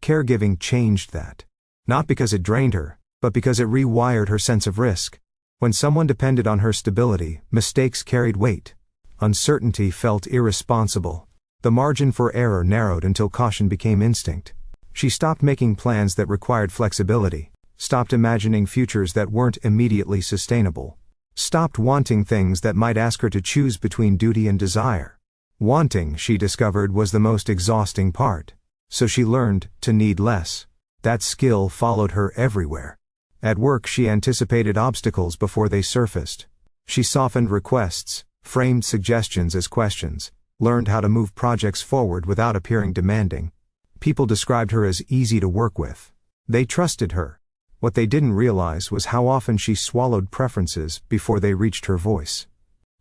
Speaker 1: Caregiving changed that. Not because it drained her, but because it rewired her sense of risk. When someone depended on her stability, mistakes carried weight. Uncertainty felt irresponsible. The margin for error narrowed until caution became instinct. She stopped making plans that required flexibility, stopped imagining futures that weren't immediately sustainable, stopped wanting things that might ask her to choose between duty and desire. Wanting, she discovered, was the most exhausting part. So she learned to need less. That skill followed her everywhere. At work, she anticipated obstacles before they surfaced. She softened requests, framed suggestions as questions, learned how to move projects forward without appearing demanding. People described her as easy to work with. They trusted her. What they didn't realize was how often she swallowed preferences before they reached her voice.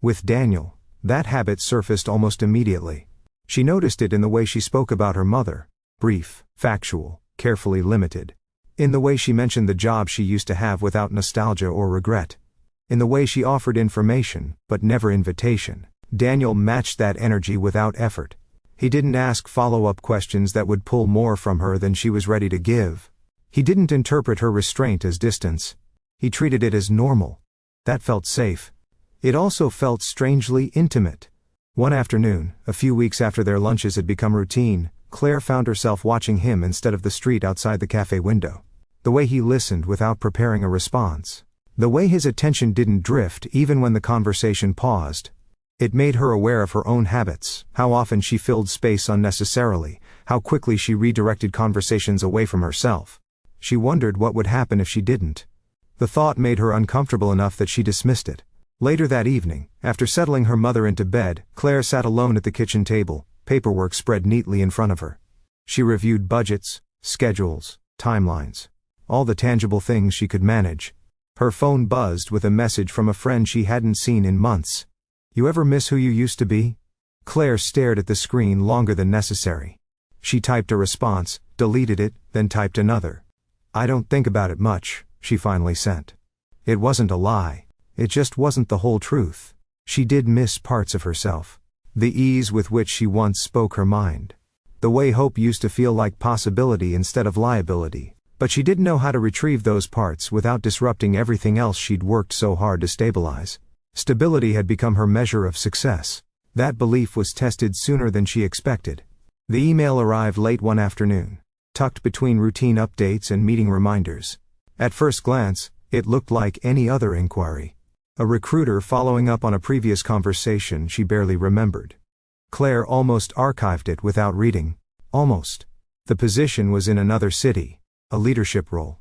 Speaker 1: With Daniel, that habit surfaced almost immediately. She noticed it in the way she spoke about her mother. Brief, factual, carefully limited. In the way she mentioned the job she used to have without nostalgia or regret. In the way she offered information, but never invitation. Daniel matched that energy without effort. He didn't ask follow-up questions that would pull more from her than she was ready to give. He didn't interpret her restraint as distance. He treated it as normal. That felt safe. It also felt strangely intimate. One afternoon, a few weeks after their lunches had become routine, Claire found herself watching him instead of the street outside the cafe window. The way he listened without preparing a response. The way his attention didn't drift even when the conversation paused. It made her aware of her own habits, how often she filled space unnecessarily, how quickly she redirected conversations away from herself. She wondered what would happen if she didn't. The thought made her uncomfortable enough that she dismissed it. Later that evening, after settling her mother into bed, Claire sat alone at the kitchen table, paperwork spread neatly in front of her. She reviewed budgets, schedules, timelines, all the tangible things she could manage. Her phone buzzed with a message from a friend she hadn't seen in months. "You ever miss who you used to be?" Claire stared at the screen longer than necessary. She typed a response, deleted it, then typed another. "I don't think about it much," she finally sent. It wasn't a lie. It just wasn't the whole truth. She did miss parts of herself. The ease with which she once spoke her mind. The way hope used to feel like possibility instead of liability. But she didn't know how to retrieve those parts without disrupting everything else she'd worked so hard to stabilize. Stability had become her measure of success. That belief was tested sooner than she expected. The email arrived late one afternoon, tucked between routine updates and meeting reminders. At first glance, it looked like any other inquiry. A recruiter following up on a previous conversation she barely remembered. Claire almost archived it without reading. Almost. The position was in another city. A leadership role.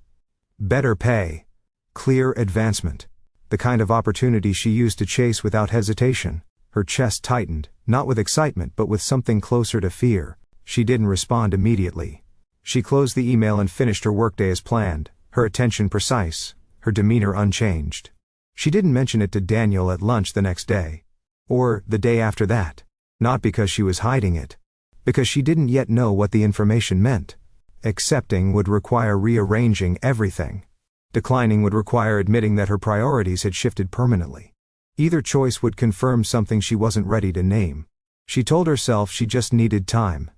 Speaker 1: Better pay. Clear advancement. The kind of opportunity she used to chase without hesitation. Her chest tightened, not with excitement but with something closer to fear. She didn't respond immediately. She closed the email and finished her workday as planned, her attention precise, her demeanor unchanged. She didn't mention it to Daniel at lunch the next day. Or the day after that. Not because she was hiding it. Because she didn't yet know what the information meant. Accepting would require rearranging everything. Declining would require admitting that her priorities had shifted permanently. Either choice would confirm something she wasn't ready to name. She told herself she just needed time.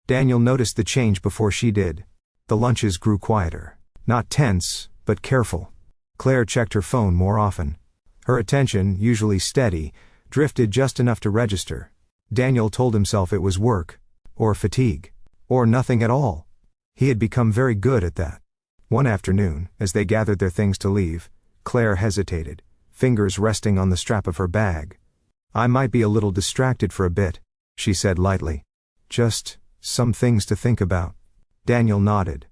Speaker 1: Daniel noticed the change before she did. The lunches grew quieter. Not tense, but careful. Claire checked her phone more often. Her attention, usually steady, drifted just enough to register. Daniel told himself it was work. Or fatigue. Or nothing at all. He had become very good at that. One afternoon, as they gathered their things to leave, Claire hesitated, fingers resting on the strap of her bag. "I might be a little distracted for a bit," she said lightly. "Just some things to think about." Daniel nodded.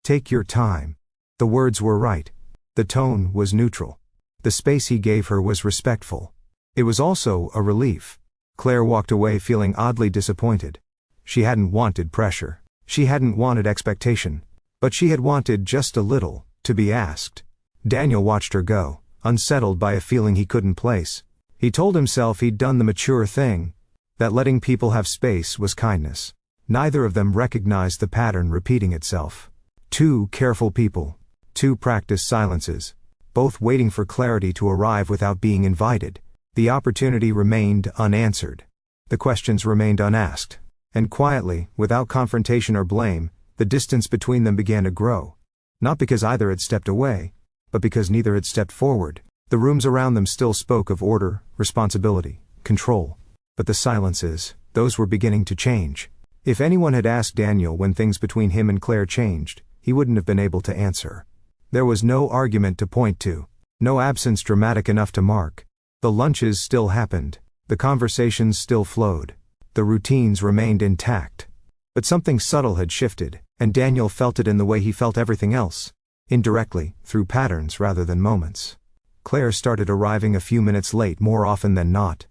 Speaker 1: Take your time. The words were right. The tone was neutral. The space he gave her was respectful. It was also a relief. Claire walked away feeling oddly disappointed. She hadn't wanted pressure. She hadn't wanted expectation. But she had wanted just a little, to be asked. Daniel watched her go, unsettled by a feeling he couldn't place. He told himself he'd done the mature thing, that letting people have space was kindness. Neither of them recognized the pattern repeating itself. Two careful people. Two practiced silences. Both waiting for clarity to arrive without being invited. The opportunity remained unanswered. The questions remained unasked. And quietly, without confrontation or blame, the distance between them began to grow. Not because either had stepped away, but because neither had stepped forward. The rooms around them still spoke of order, responsibility, control. But the silences, those were beginning to change. If anyone had asked Daniel when things between him and Claire changed, he wouldn't have been able to answer. There was no argument to point to. No absence dramatic enough to mark. The lunches still happened. The conversations still flowed. The routines remained intact. But something subtle had shifted, and Daniel felt it in the way he felt everything else. Indirectly, through patterns rather than moments. Claire started arriving a few minutes late more often than not.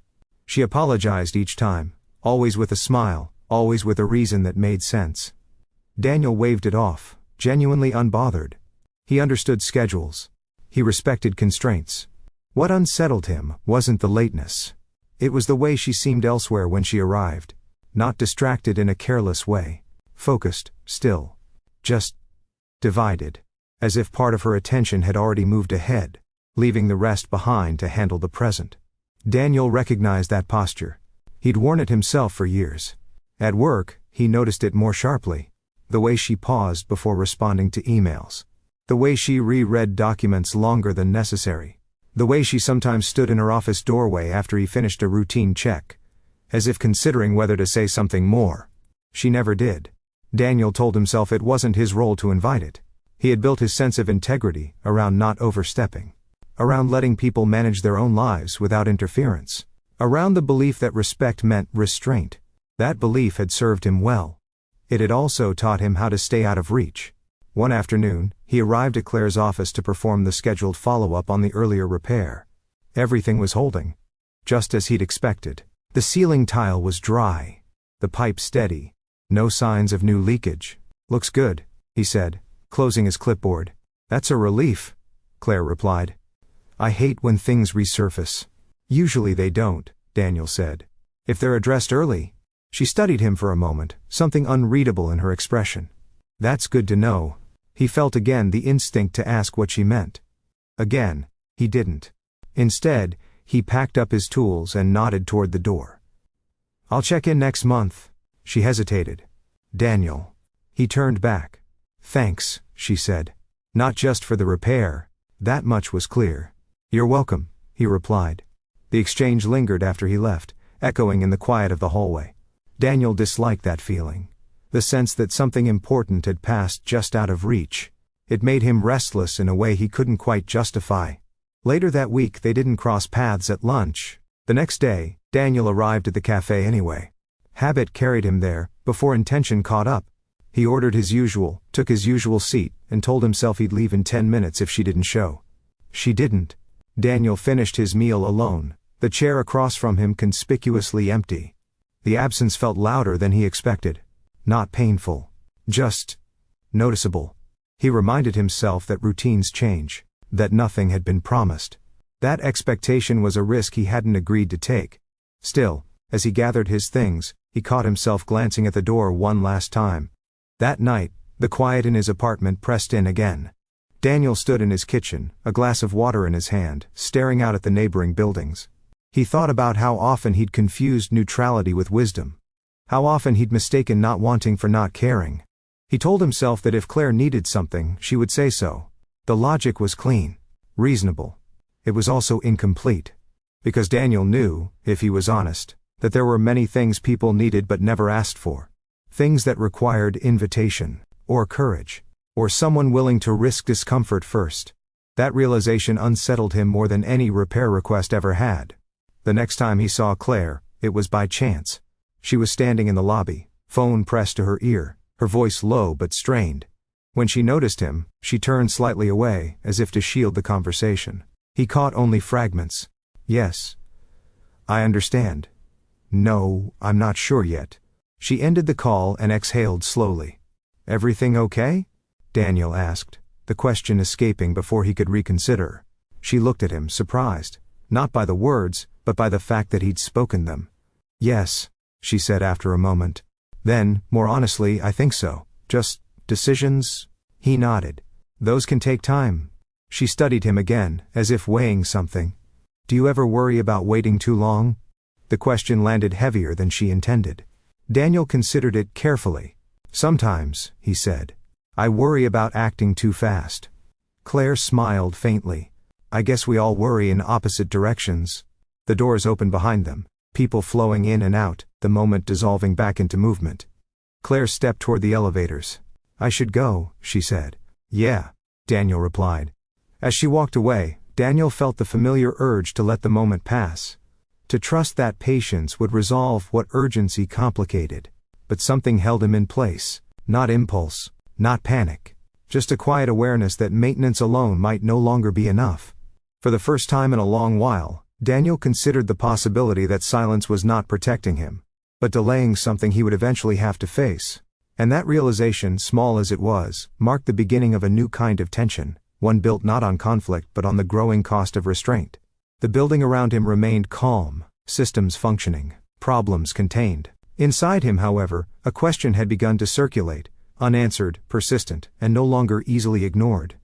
Speaker 1: She apologized each time, always with a smile, always with a reason that made sense. Daniel waved it off, genuinely unbothered. He understood schedules. He respected constraints. What unsettled him wasn't the lateness. It was the way she seemed elsewhere when she arrived. Not distracted in a careless way. Focused, still. Just divided. As if part of her attention had already moved ahead, leaving the rest behind to handle the present. Daniel recognized that posture. He'd worn it himself for years. At work, he noticed it more sharply. The way she paused before responding to emails. The way she reread documents longer than necessary. The way she sometimes stood in her office doorway after he finished a routine check, as if considering whether to say something more. She never did. Daniel told himself it wasn't his role to invite it. He had built his sense of integrity around not overstepping. Around letting people manage their own lives without interference. Around the belief that respect meant restraint. That belief had served him well. It had also taught him how to stay out of reach. One afternoon, he arrived at Claire's office to perform the scheduled follow-up on the earlier repair. Everything was holding. Just as he'd expected. The ceiling tile was dry. The pipe steady. No signs of new leakage. Looks good, he said, closing his clipboard. That's a relief, Claire replied. I hate when things resurface. Usually they don't, Daniel said. If they're addressed early. She studied him for a moment, something unreadable in her expression. That's good to know. He felt again the instinct to ask what she meant. Again, he didn't. Instead, he packed up his tools and nodded toward the door. I'll check in next month. She hesitated. Daniel. He turned back. Thanks, she said. Not just for the repair. That much was clear. You're welcome, he replied. The exchange lingered after he left, echoing in the quiet of the hallway. Daniel disliked that feeling. The sense that something important had passed just out of reach. It made him restless in a way he couldn't quite justify. Later that week they didn't cross paths at lunch. The next day, Daniel arrived at the cafe anyway. Habit carried him there, before intention caught up. He ordered his usual, took his usual seat, and told himself he'd leave in 10 minutes if she didn't show. She didn't. Daniel finished his meal alone, the chair across from him conspicuously empty. The absence felt louder than he expected. Not painful. Just noticeable. He reminded himself that routines change, that nothing had been promised. That expectation was a risk he hadn't agreed to take. Still, as he gathered his things, he caught himself glancing at the door one last time. That night, the quiet in his apartment pressed in again. Daniel stood in his kitchen, a glass of water in his hand, staring out at the neighboring buildings. He thought about how often he'd confused neutrality with wisdom. How often he'd mistaken not wanting for not caring. He told himself that if Claire needed something, she would say so. The logic was clean. Reasonable. It was also incomplete. Because Daniel knew, if he was honest, that there were many things people needed but never asked for. Things that required invitation, or courage, or someone willing to risk discomfort first. That realization unsettled him more than any repair request ever had. The next time he saw Claire, it was by chance. She was standing in the lobby, phone pressed to her ear, her voice low but strained. When she noticed him, she turned slightly away, as if to shield the conversation. He caught only fragments. Yes. I understand. No, I'm not sure yet. She ended the call and exhaled slowly. Everything okay? Daniel asked, the question escaping before he could reconsider. She looked at him, surprised, not by the words, but by the fact that he'd spoken them. Yes, she said after a moment. Then, more honestly, I think so. Just decisions? He nodded. Those can take time. She studied him again, as if weighing something. Do you ever worry about waiting too long? The question landed heavier than she intended. Daniel considered it carefully. Sometimes, he said. I worry about acting too fast. Claire smiled faintly. I guess we all worry in opposite directions. The doors opened behind them, people flowing in and out, the moment dissolving back into movement. Claire stepped toward the elevators. I should go, she said. Yeah, Daniel replied. As she walked away, Daniel felt the familiar urge to let the moment pass. To trust that patience would resolve what urgency complicated. But something held him in place. Not impulse, not panic. Just a quiet awareness that maintenance alone might no longer be enough. For the first time in a long while, Daniel considered the possibility that silence was not protecting him, but delaying something he would eventually have to face. And that realization, small as it was, marked the beginning of a new kind of tension, one built not on conflict but on the growing cost of restraint. The building around him remained calm, systems functioning, problems contained. Inside him, however, a question had begun to circulate, unanswered, persistent, and no longer easily ignored.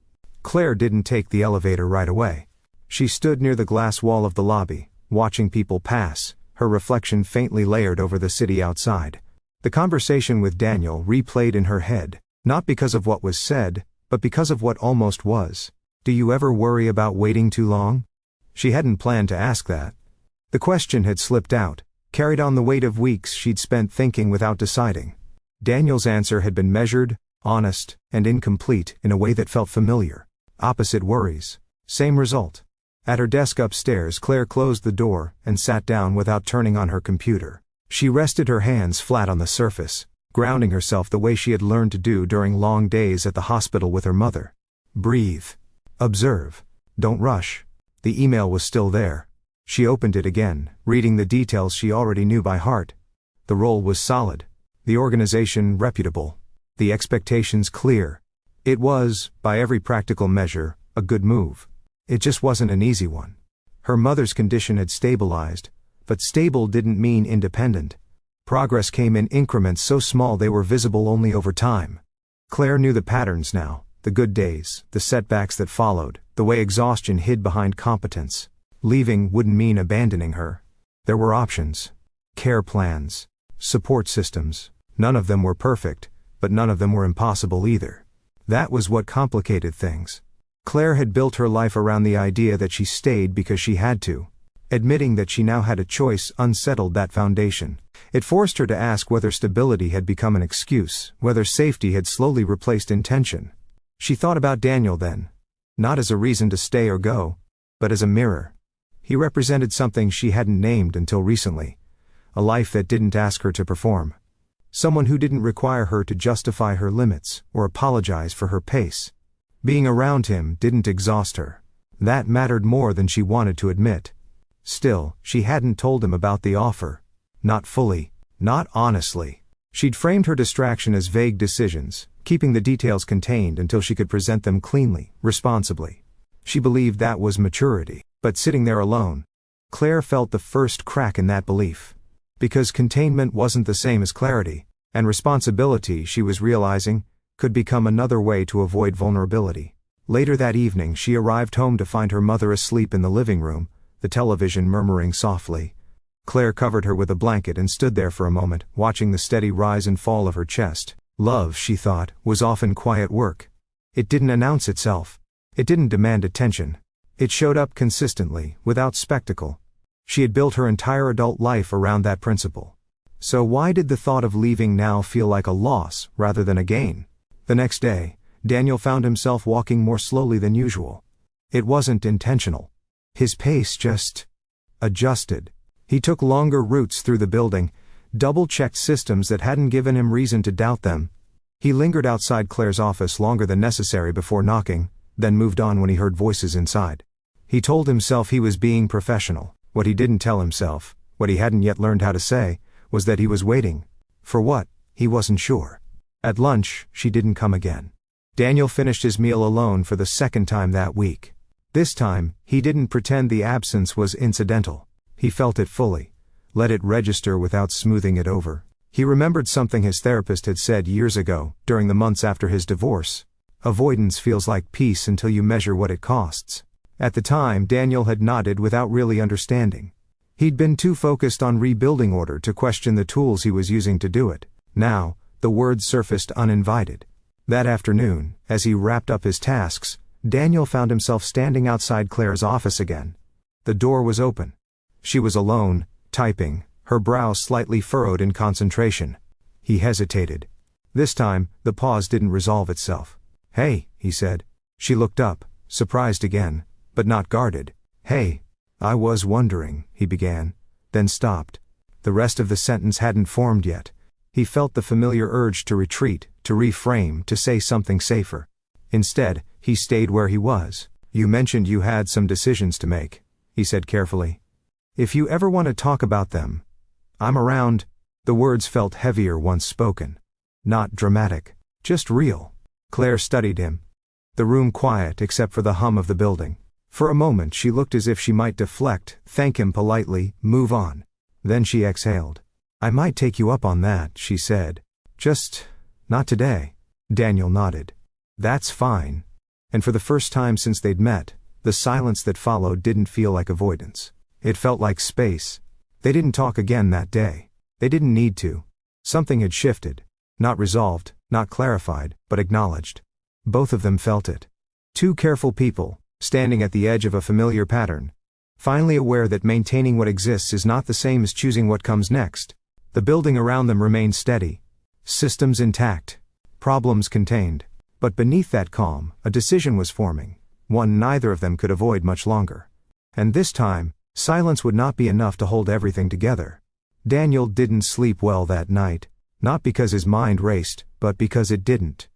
Speaker 1: Claire didn't take the elevator right away. She stood near the glass wall of the lobby, watching people pass, her reflection faintly layered over the city outside. The conversation with Daniel replayed in her head, not because of what was said, but because of what almost was. Do you ever worry about waiting too long? She hadn't planned to ask that. The question had slipped out, carried on the weight of weeks she'd spent thinking without deciding. Daniel's answer had been measured, honest, and incomplete in a way that felt familiar. Opposite worries. Same result. At her desk upstairs, Claire closed the door and sat down without turning on her computer. She rested her hands flat on the surface, grounding herself the way she had learned to do during long days at the hospital with her mother. Breathe. Observe. Don't rush. The email was still there. She opened it again, reading the details she already knew by heart. The role was solid. The organization reputable. The expectations clear. It was, by every practical measure, a good move. It just wasn't an easy one. Her mother's condition had stabilized, but stable didn't mean independent. Progress came in increments so small they were visible only over time. Claire knew the patterns now, the good days, the setbacks that followed, the way exhaustion hid behind competence. Leaving wouldn't mean abandoning her. There were options. Care plans. Support systems. None of them were perfect, but none of them were impossible either. That was what complicated things. Claire had built her life around the idea that she stayed because she had to. Admitting that she now had a choice unsettled that foundation. It forced her to ask whether stability had become an excuse, whether safety had slowly replaced intention. She thought about Daniel then. Not as a reason to stay or go, but as a mirror. He represented something she hadn't named until recently. A life that didn't ask her to perform. Someone who didn't require her to justify her limits or apologize for her pace. Being around him didn't exhaust her. That mattered more than she wanted to admit. Still, she hadn't told him about the offer. Not fully, not honestly. She'd framed her distraction as vague decisions, keeping the details contained until she could present them cleanly, responsibly. She believed that was maturity, but sitting there alone, Claire felt the first crack in that belief. Because containment wasn't the same as clarity, and responsibility, she was realizing, could become another way to avoid vulnerability. Later that evening she arrived home to find her mother asleep in the living room, the television murmuring softly. Claire covered her with a blanket and stood there for a moment, watching the steady rise and fall of her chest. Love, she thought, was often quiet work. It didn't announce itself. It didn't demand attention. It showed up consistently, without spectacle. She had built her entire adult life around that principle. So why did the thought of leaving now feel like a loss rather than a gain? The next day, Daniel found himself walking more slowly than usual. It wasn't intentional. His pace just adjusted. He took longer routes through the building, double-checked systems that hadn't given him reason to doubt them. He lingered outside Claire's office longer than necessary before knocking, then moved on when he heard voices inside. He told himself he was being professional. What he didn't tell himself, what he hadn't yet learned how to say, was that he was waiting. For what? He wasn't sure. At lunch, she didn't come again. Daniel finished his meal alone for the second time that week. This time, he didn't pretend the absence was incidental. He felt it fully. Let it register without smoothing it over. He remembered something his therapist had said years ago, during the months after his divorce. Avoidance feels like peace until you measure what it costs. At the time, Daniel had nodded without really understanding. He'd been too focused on rebuilding order to question the tools he was using to do it. Now, the words surfaced uninvited. That afternoon, as he wrapped up his tasks, Daniel found himself standing outside Claire's office again. The door was open. She was alone, typing, her brow slightly furrowed in concentration. He hesitated. This time, the pause didn't resolve itself. "Hey," he said. She looked up, surprised again, but not guarded. "Hey, I was wondering," he began, then stopped. The rest of the sentence hadn't formed yet. He felt the familiar urge to retreat, to reframe, to say something safer. Instead, he stayed where he was. "You mentioned you had some decisions to make," he said carefully. "If you ever want to talk about them, I'm around." The words felt heavier once spoken. Not dramatic, just real. Claire studied him. The room quiet except for the hum of the building. For a moment she looked as if she might deflect, thank him politely, move on. Then she exhaled. "I might take you up on that," she said. "Just, not today." Daniel nodded. "That's fine." And for the first time since they'd met, the silence that followed didn't feel like avoidance. It felt like space. They didn't talk again that day. They didn't need to. Something had shifted. Not resolved, not clarified, but acknowledged. Both of them felt it. Two careful people, standing at the edge of a familiar pattern. Finally aware that maintaining what exists is not the same as choosing what comes next. The building around them remained steady. Systems intact. Problems contained. But beneath that calm, a decision was forming. One neither of them could avoid much longer. And this time, silence would not be enough to hold everything together. Daniel didn't sleep well that night. Not because his mind raced, but because it didn't.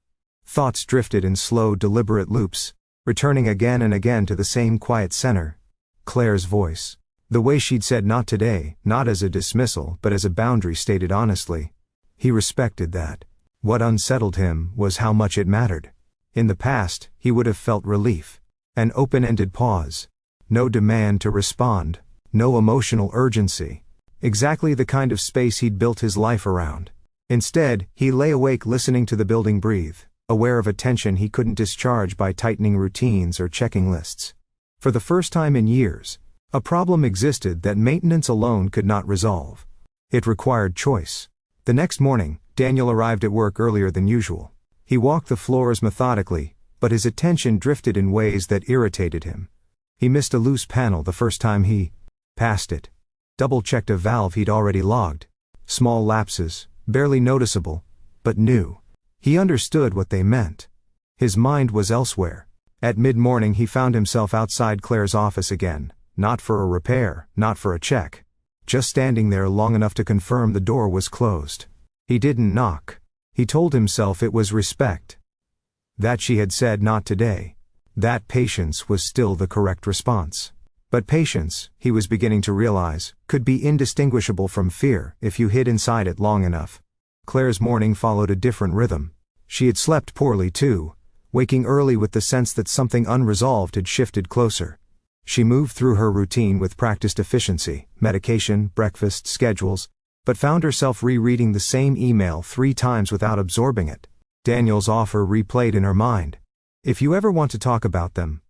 Speaker 1: Thoughts drifted in slow, deliberate loops, returning again and again to the same quiet center. Claire's voice. The way she'd said not today, not as a dismissal, but as a boundary stated honestly. He respected that. What unsettled him was how much it mattered. In the past, he would have felt relief. An open-ended pause. No demand to respond. No emotional urgency. Exactly the kind of space he'd built his life around. Instead, he lay awake listening to the building breathe, aware of a tension he couldn't discharge by tightening routines or checking lists. For the first time in years, a problem existed that maintenance alone could not resolve. It required choice. The next morning, Daniel arrived at work earlier than usual. He walked the floors methodically, but his attention drifted in ways that irritated him. He missed a loose panel the first time he passed it. Double-checked a valve he'd already logged. Small lapses, barely noticeable, but new. He understood what they meant. His mind was elsewhere. At mid-morning he found himself outside Claire's office again, not for a repair, not for a check. Just standing there long enough to confirm the door was closed. He didn't knock. He told himself it was respect. That she had said not today. That patience was still the correct response. But patience, he was beginning to realize, could be indistinguishable from fear if you hid inside it long enough. Claire's morning followed a different rhythm. She had slept poorly too, waking early with the sense that something unresolved had shifted closer. She moved through her routine with practiced efficiency, medication, breakfast, schedules, but found herself rereading the same email 3 times without absorbing it. Daniel's offer replayed in her mind. "If you ever want to talk about them,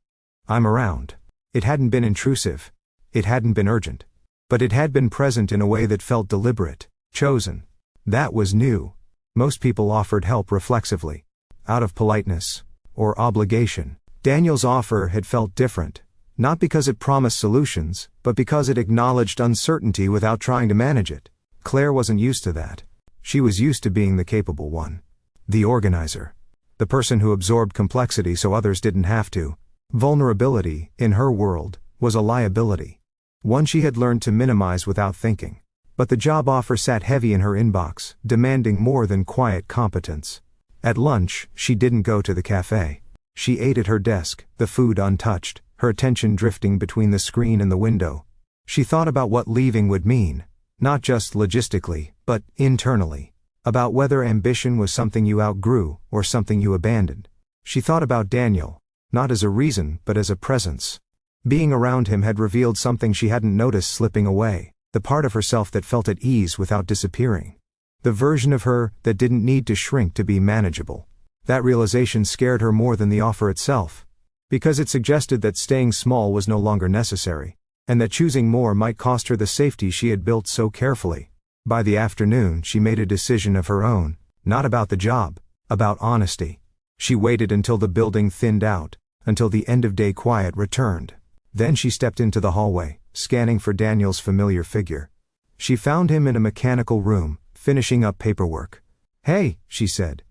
Speaker 1: I'm around." It hadn't been intrusive. It hadn't been urgent. But it had been present in a way that felt deliberate, chosen. That was new. Most people offered help reflexively, out of politeness, or obligation. Daniel's offer had felt different, not because it promised solutions, but because it acknowledged uncertainty without trying to manage it. Claire wasn't used to that. She was used to being the capable one. The organizer. The person who absorbed complexity so others didn't have to. Vulnerability, in her world, was a liability. One she had learned to minimize without thinking. But the job offer sat heavy in her inbox, demanding more than quiet competence. At lunch, she didn't go to the cafe. She ate at her desk, the food untouched, her attention drifting between the screen and the window. She thought about what leaving would mean, not just logistically, but internally. About whether ambition was something you outgrew, or something you abandoned. She thought about Daniel, not as a reason, but as a presence. Being around him had revealed something she hadn't noticed slipping away, the part of herself that felt at ease without disappearing. The version of her that didn't need to shrink to be manageable. That realization scared her more than the offer itself, because it suggested that staying small was no longer necessary, and that choosing more might cost her the safety she had built so carefully. By the afternoon, she made a decision of her own, not about the job, about honesty. She waited until the building thinned out, until the end-of-day quiet returned. Then she stepped into the hallway, scanning for Daniel's familiar figure. She found him in a mechanical room, finishing up paperwork. "Hey," she said,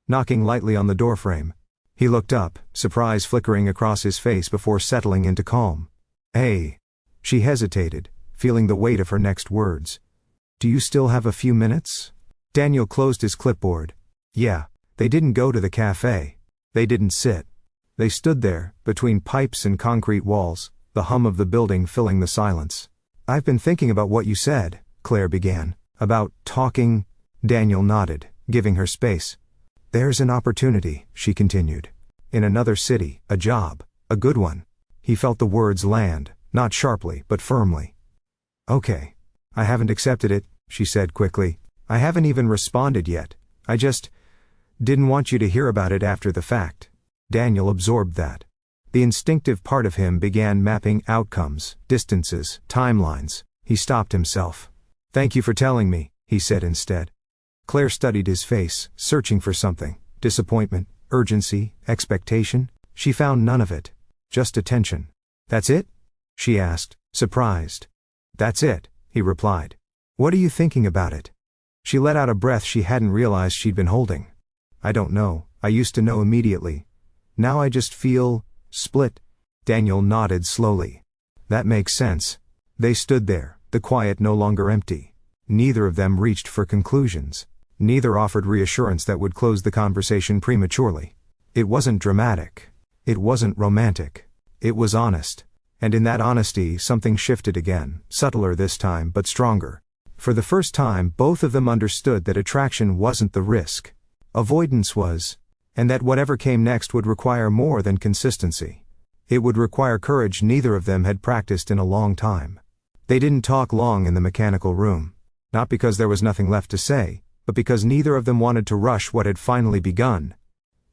Speaker 1: knocking lightly on the doorframe. He looked up, surprise flickering across his face before settling into calm. "Hey." She hesitated, feeling the weight of her next words. "Do you still have a few minutes?" Daniel closed his clipboard. Yeah, they didn't go to the cafe. They didn't sit. They stood there, between pipes and concrete walls, the hum of the building filling the silence. "I've been thinking about what you said," Claire began. "About talking." Daniel nodded, giving her space. "There's an opportunity," she continued. "In another city, a job, a good one." He felt the words land, not sharply, but firmly. "Okay. I haven't accepted it," she said quickly. "I haven't even responded yet. I just didn't want you to hear about it after the fact." Daniel absorbed that. The instinctive part of him began mapping outcomes, distances, timelines. He stopped himself. "Thank you for telling me," he said instead. Claire studied his face, searching for something. Disappointment, urgency, expectation. She found none of it. Just attention. "That's it?" she asked, surprised. "That's it," he replied. "What are you thinking about it?" She let out a breath she hadn't realized she'd been holding. "I don't know. I used to know immediately. Now I just feel split." Daniel nodded slowly. "That makes sense." They stood there, the quiet no longer empty. Neither of them reached for conclusions. Neither offered reassurance that would close the conversation prematurely. It wasn't dramatic. It wasn't romantic. It was honest. And in that honesty, something shifted again, subtler this time, but stronger. For the first time, both of them understood that attraction wasn't the risk. Avoidance was. And that whatever came next would require more than consistency. It would require courage neither of them had practiced in a long time. They didn't talk long in the mechanical room. Not because there was nothing left to say, but because neither of them wanted to rush what had finally begun.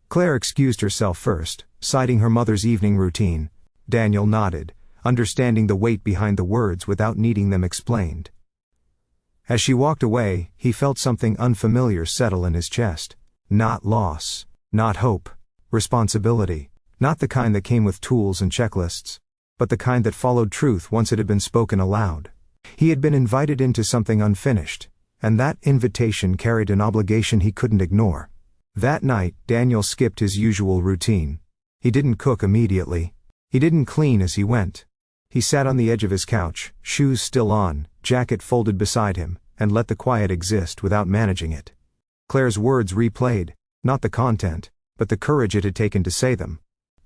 Speaker 1: Claire excused herself first, citing her mother's evening routine. Daniel nodded, understanding the weight behind the words without needing them explained. As she walked away, he felt something unfamiliar settle in his chest. Not loss. Not hope. Responsibility. Not the kind that came with tools and checklists, but the kind that followed truth once it had been spoken aloud. He had been invited into something unfinished, and that invitation carried an obligation he couldn't ignore. That night, Daniel skipped his usual routine. He didn't cook immediately. He didn't clean as he went. He sat on the edge of his couch, shoes still on, jacket folded beside him, and let the quiet exist without managing it. Claire's words replayed, not the content, but the courage it had taken to say them.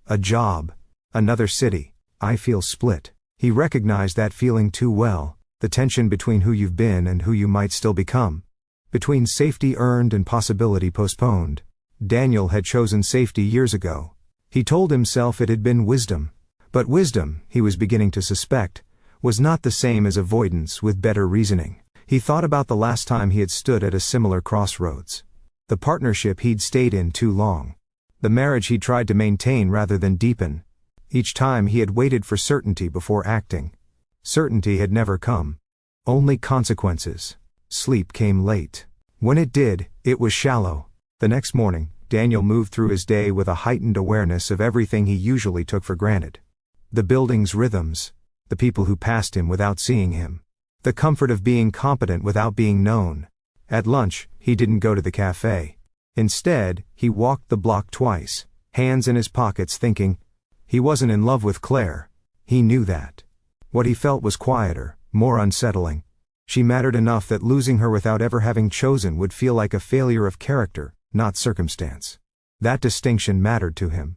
Speaker 1: A job. Another city. I feel split. He recognized that feeling too well, the tension between who you've been and who you might still become. Between safety earned and possibility postponed. Daniel had chosen safety years ago. He told himself it had been wisdom. But wisdom, he was beginning to suspect, was not the same as avoidance with better reasoning. He thought about the last time he had stood at a similar crossroads. The partnership he'd stayed in too long. The marriage he'd tried to maintain rather than deepen. Each time he had waited for certainty before acting. Certainty had never come. Only consequences. Sleep came late. When it did, it was shallow. The next morning, Daniel moved through his day with a heightened awareness of everything he usually took for granted. The building's rhythms. The people who passed him without seeing him. The comfort of being competent without being known. At lunch, he didn't go to the cafe. Instead, he walked the block twice, hands in his pockets thinking. He wasn't in love with Claire. He knew that. What he felt was quieter, more unsettling. She mattered enough that losing her without ever having chosen would feel like a failure of character, not circumstance. That distinction mattered to him.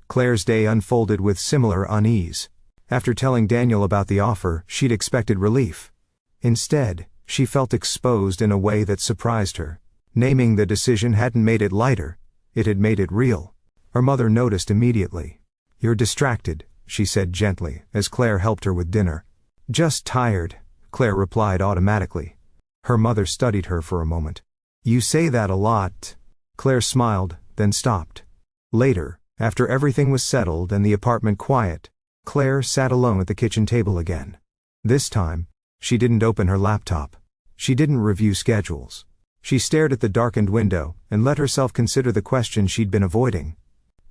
Speaker 1: Claire's day unfolded with similar unease. After telling Daniel about the offer, she'd expected relief. Instead, she felt exposed in a way that surprised her. Naming the decision hadn't made it lighter, it had made it real. Her mother noticed immediately. "You're distracted," she said gently, as Claire helped her with dinner. "Just tired," Claire replied automatically. Her mother studied her for a moment. "You say that a lot." Claire smiled, then stopped. Later, after everything was settled and the apartment quiet, Claire sat alone at the kitchen table again. This time, she didn't open her laptop. She didn't review schedules. She stared at the darkened window and let herself consider the question she'd been avoiding.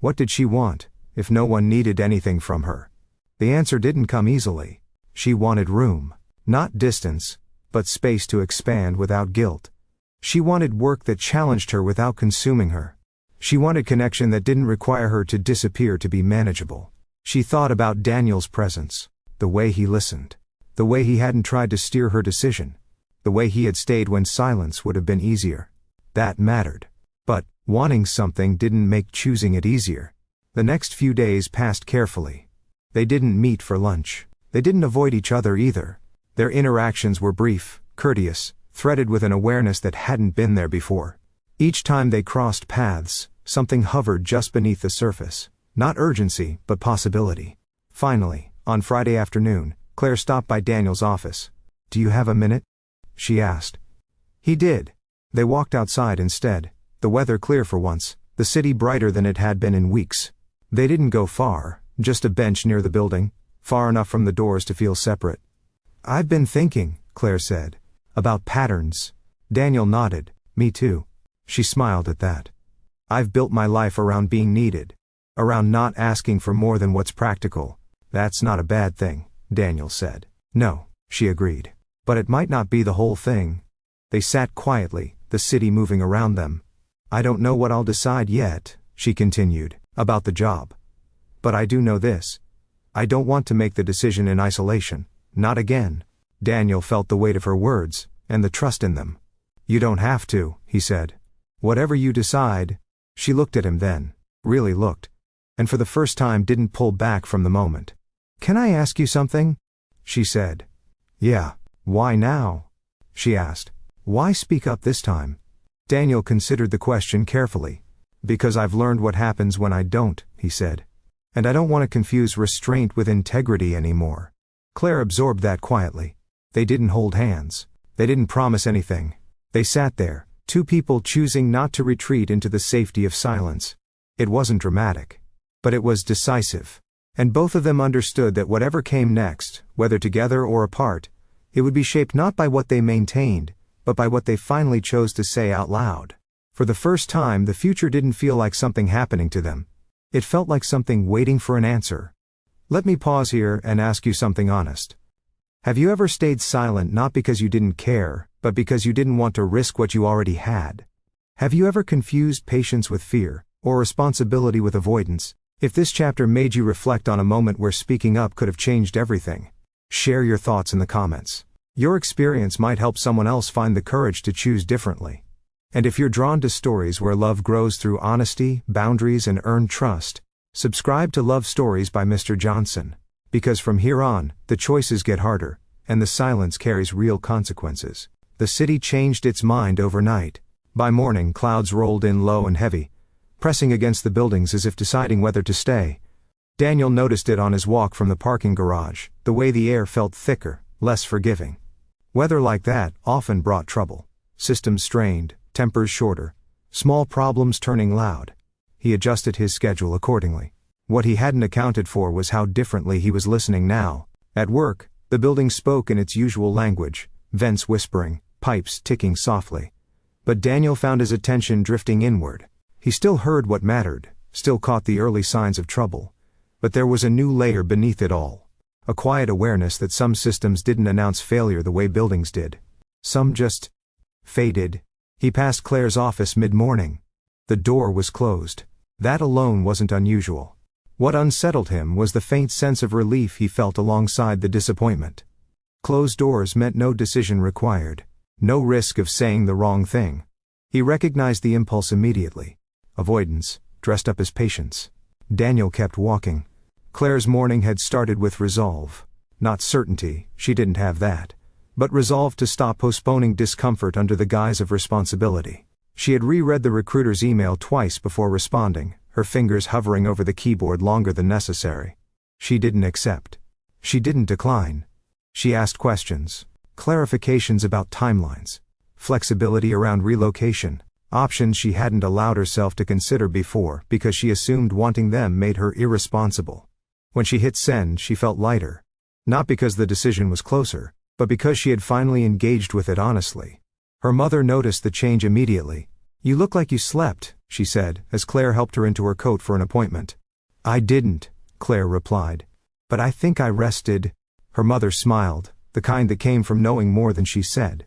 Speaker 1: What did she want, if no one needed anything from her? The answer didn't come easily. She wanted room. Not distance, but space to expand without guilt. She wanted work that challenged her without consuming her. She wanted connection that didn't require her to disappear to be manageable. She thought about Daniel's presence, the way he listened, the way he hadn't tried to steer her decision, the way he had stayed when silence would have been easier. That mattered. But wanting something didn't make choosing it easier. The next few days passed carefully. They didn't meet for lunch. They didn't avoid each other either. Their interactions were brief, courteous, threaded with an awareness that hadn't been there before. Each time they crossed paths, something hovered just beneath the surface. Not urgency, but possibility. Finally, on Friday afternoon, Claire stopped by Daniel's office. "Do you have a minute?" she asked. He did. They walked outside instead, the weather clear for once, the city brighter than it had been in weeks. They didn't go far, just a bench near the building, far enough from the doors to feel separate. "I've been thinking," Claire said, "about patterns." Daniel nodded. "Me too." She smiled at that. "I've built my life around being needed. Around not asking for more than what's practical." "That's not a bad thing," Daniel said. "No," she agreed. "But it might not be the whole thing." They sat quietly, the city moving around them. "I don't know what I'll decide yet," she continued, "about the job. But I do know this. I don't want to make the decision in isolation. Not again." Daniel felt the weight of her words, and the trust in them. "You don't have to," he said. "Whatever you decide." She looked at him then, really looked, and for the first time didn't pull back from the moment. "Can I ask you something?" she said. "Yeah, why now?" she asked. "Why speak up this time?" Daniel considered the question carefully. "Because I've learned what happens when I don't," he said. "And I don't want to confuse restraint with integrity anymore." Claire absorbed that quietly. They didn't hold hands. They didn't promise anything. They sat there, two people choosing not to retreat into the safety of silence. It wasn't dramatic. But it was decisive. And both of them understood that whatever came next, whether together or apart, it would be shaped not by what they maintained, but by what they finally chose to say out loud. For the first time, the future didn't feel like something happening to them. It felt like something waiting for an answer. Let me pause here and ask you something honest. Have you ever stayed silent not because you didn't care, but because you didn't want to risk what you already had? Have you ever confused patience with fear, or responsibility with avoidance? If this chapter made you reflect on a moment where speaking up could have changed everything, share your thoughts in the comments. Your experience might help someone else find the courage to choose differently. And if you're drawn to stories where love grows through honesty, boundaries, and earned trust, subscribe to Love Stories by Mr. Johnson. Because from here on, the choices get harder, and the silence carries real consequences. The city changed its mind overnight. By morning, clouds rolled in low and heavy, pressing against the buildings as if deciding whether to stay. Daniel noticed it on his walk from the parking garage, the way the air felt thicker, less forgiving. Weather like that often brought trouble. Systems strained, tempers shorter, small problems turning loud. He adjusted his schedule accordingly. What he hadn't accounted for was how differently he was listening now. At work, the building spoke in its usual language, vents whispering, pipes ticking softly. But Daniel found his attention drifting inward. He still heard what mattered, still caught the early signs of trouble. But there was a new layer beneath it all. A quiet awareness that some systems didn't announce failure the way buildings did. Some just faded. He passed Claire's office mid-morning. The door was closed. That alone wasn't unusual. What unsettled him was the faint sense of relief he felt alongside the disappointment. Closed doors meant no decision required, no risk of saying the wrong thing. He recognized the impulse immediately. Avoidance, dressed up as patience. Daniel kept walking. Claire's morning had started with resolve. Not certainty, she didn't have that. But resolve to stop postponing discomfort under the guise of responsibility. She had reread the recruiter's email twice before responding, her fingers hovering over the keyboard longer than necessary. She didn't accept. She didn't decline. She asked questions. Clarifications about timelines. Flexibility around relocation. Options she hadn't allowed herself to consider before because she assumed wanting them made her irresponsible. When she hit send, she felt lighter. Not because the decision was closer, but because she had finally engaged with it honestly. Her mother noticed the change immediately. "You look like you slept," she said, as Claire helped her into her coat for an appointment. "I didn't," Claire replied. "But I think I rested." Her mother smiled, the kind that came from knowing more than she said.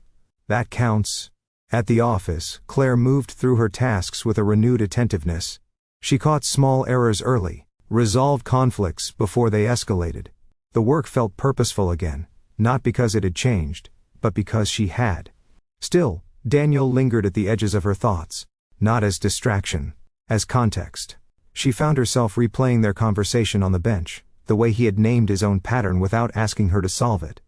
Speaker 1: "That counts." At the office, Claire moved through her tasks with a renewed attentiveness. She caught small errors early, resolved conflicts before they escalated. The work felt purposeful again, not because it had changed, but because she had. Still, Daniel lingered at the edges of her thoughts, not as distraction, as context. She found herself replaying their conversation on the bench, the way he had named his own pattern without asking her to solve it.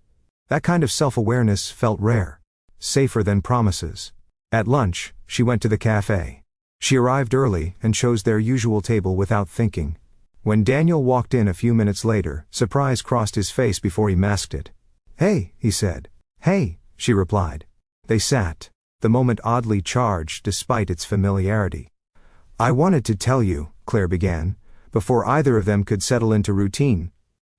Speaker 1: That kind of self-awareness felt rare, safer than promises. At lunch, she went to the cafe. She arrived early and chose their usual table without thinking. When Daniel walked in a few minutes later, surprise crossed his face before he masked it. "Hey," he said. "Hey," she replied. They sat, the moment oddly charged despite its familiarity. "I wanted to tell you," Claire began, before either of them could settle into routine.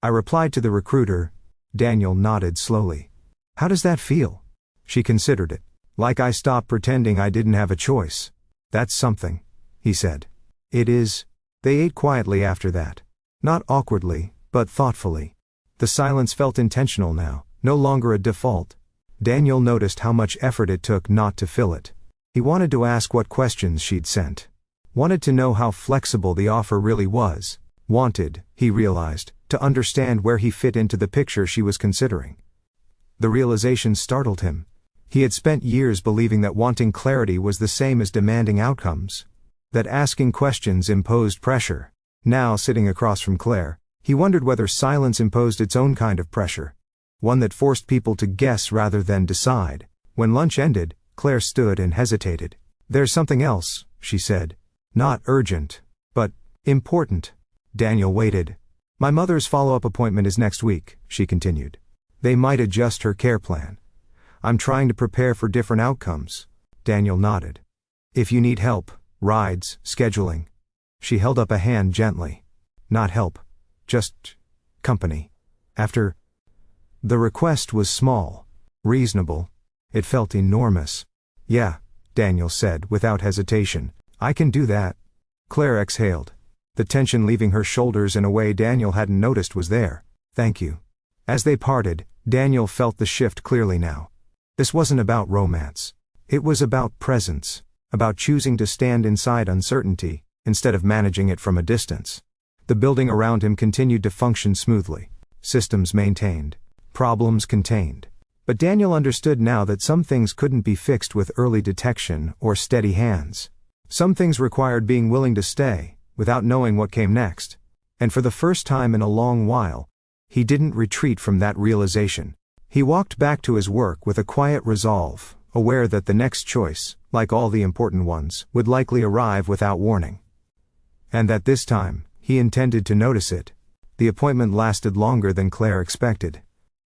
Speaker 1: "I replied to the recruiter." Daniel nodded slowly. "How does that feel?" She considered it. "Like I stopped pretending I didn't have a choice." "That's something," he said. "It is." They ate quietly after that. Not awkwardly, but thoughtfully. The silence felt intentional now, no longer a default. Daniel noticed how much effort it took not to fill it. He wanted to ask what questions she'd sent. Wanted to know how flexible the offer really was. Wanted, he realized, to understand where he fit into the picture she was considering. The realization startled him. He had spent years believing that wanting clarity was the same as demanding outcomes. That asking questions imposed pressure. Now, sitting across from Claire, he wondered whether silence imposed its own kind of pressure. One that forced people to guess rather than decide. When lunch ended, Claire stood and hesitated. "There's something else," she said. "Not urgent, but important." Daniel waited. "My mother's follow-up appointment is next week," she continued. "They might adjust her care plan. I'm trying to prepare for different outcomes." Daniel nodded. "If you need help, rides, scheduling." She held up a hand gently. "Not help. Just company." After. The request was small. Reasonable. It felt enormous. "Yeah," Daniel said without hesitation. "I can do that." Claire exhaled. The tension leaving her shoulders in a way Daniel hadn't noticed was there. "Thank you." As they parted, Daniel felt the shift clearly now. This wasn't about romance. It was about presence. About choosing to stand inside uncertainty, instead of managing it from a distance. The building around him continued to function smoothly. Systems maintained. Problems contained. But Daniel understood now that some things couldn't be fixed with early detection or steady hands. Some things required being willing to stay, without knowing what came next. And for the first time in a long while, he didn't retreat from that realization. He walked back to his work with a quiet resolve, aware that the next choice, like all the important ones, would likely arrive without warning. And that this time, he intended to notice it. The appointment lasted longer than Claire expected.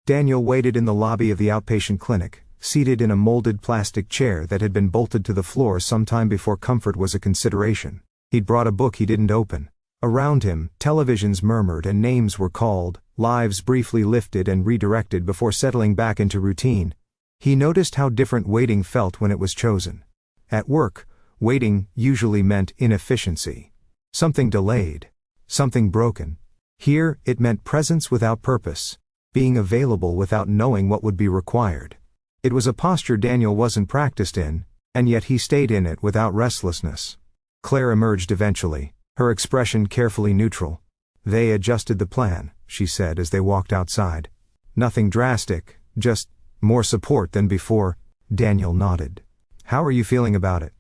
Speaker 1: Daniel waited in the lobby of the outpatient clinic, seated in a molded plastic chair that had been bolted to the floor some time before comfort was a consideration. He'd brought a book he didn't open. Around him, televisions murmured and names were called, lives briefly lifted and redirected before settling back into routine. He noticed how different waiting felt when it was chosen. At work, waiting usually meant inefficiency. Something delayed. Something broken. Here, it meant presence without purpose. Being available without knowing what would be required. It was a posture Daniel wasn't practiced in, and yet he stayed in it without restlessness. Claire emerged eventually, her expression carefully neutral. "They adjusted the plan," she said as they walked outside. "Nothing drastic, just more support than before." Daniel nodded. "How are you feeling about it?"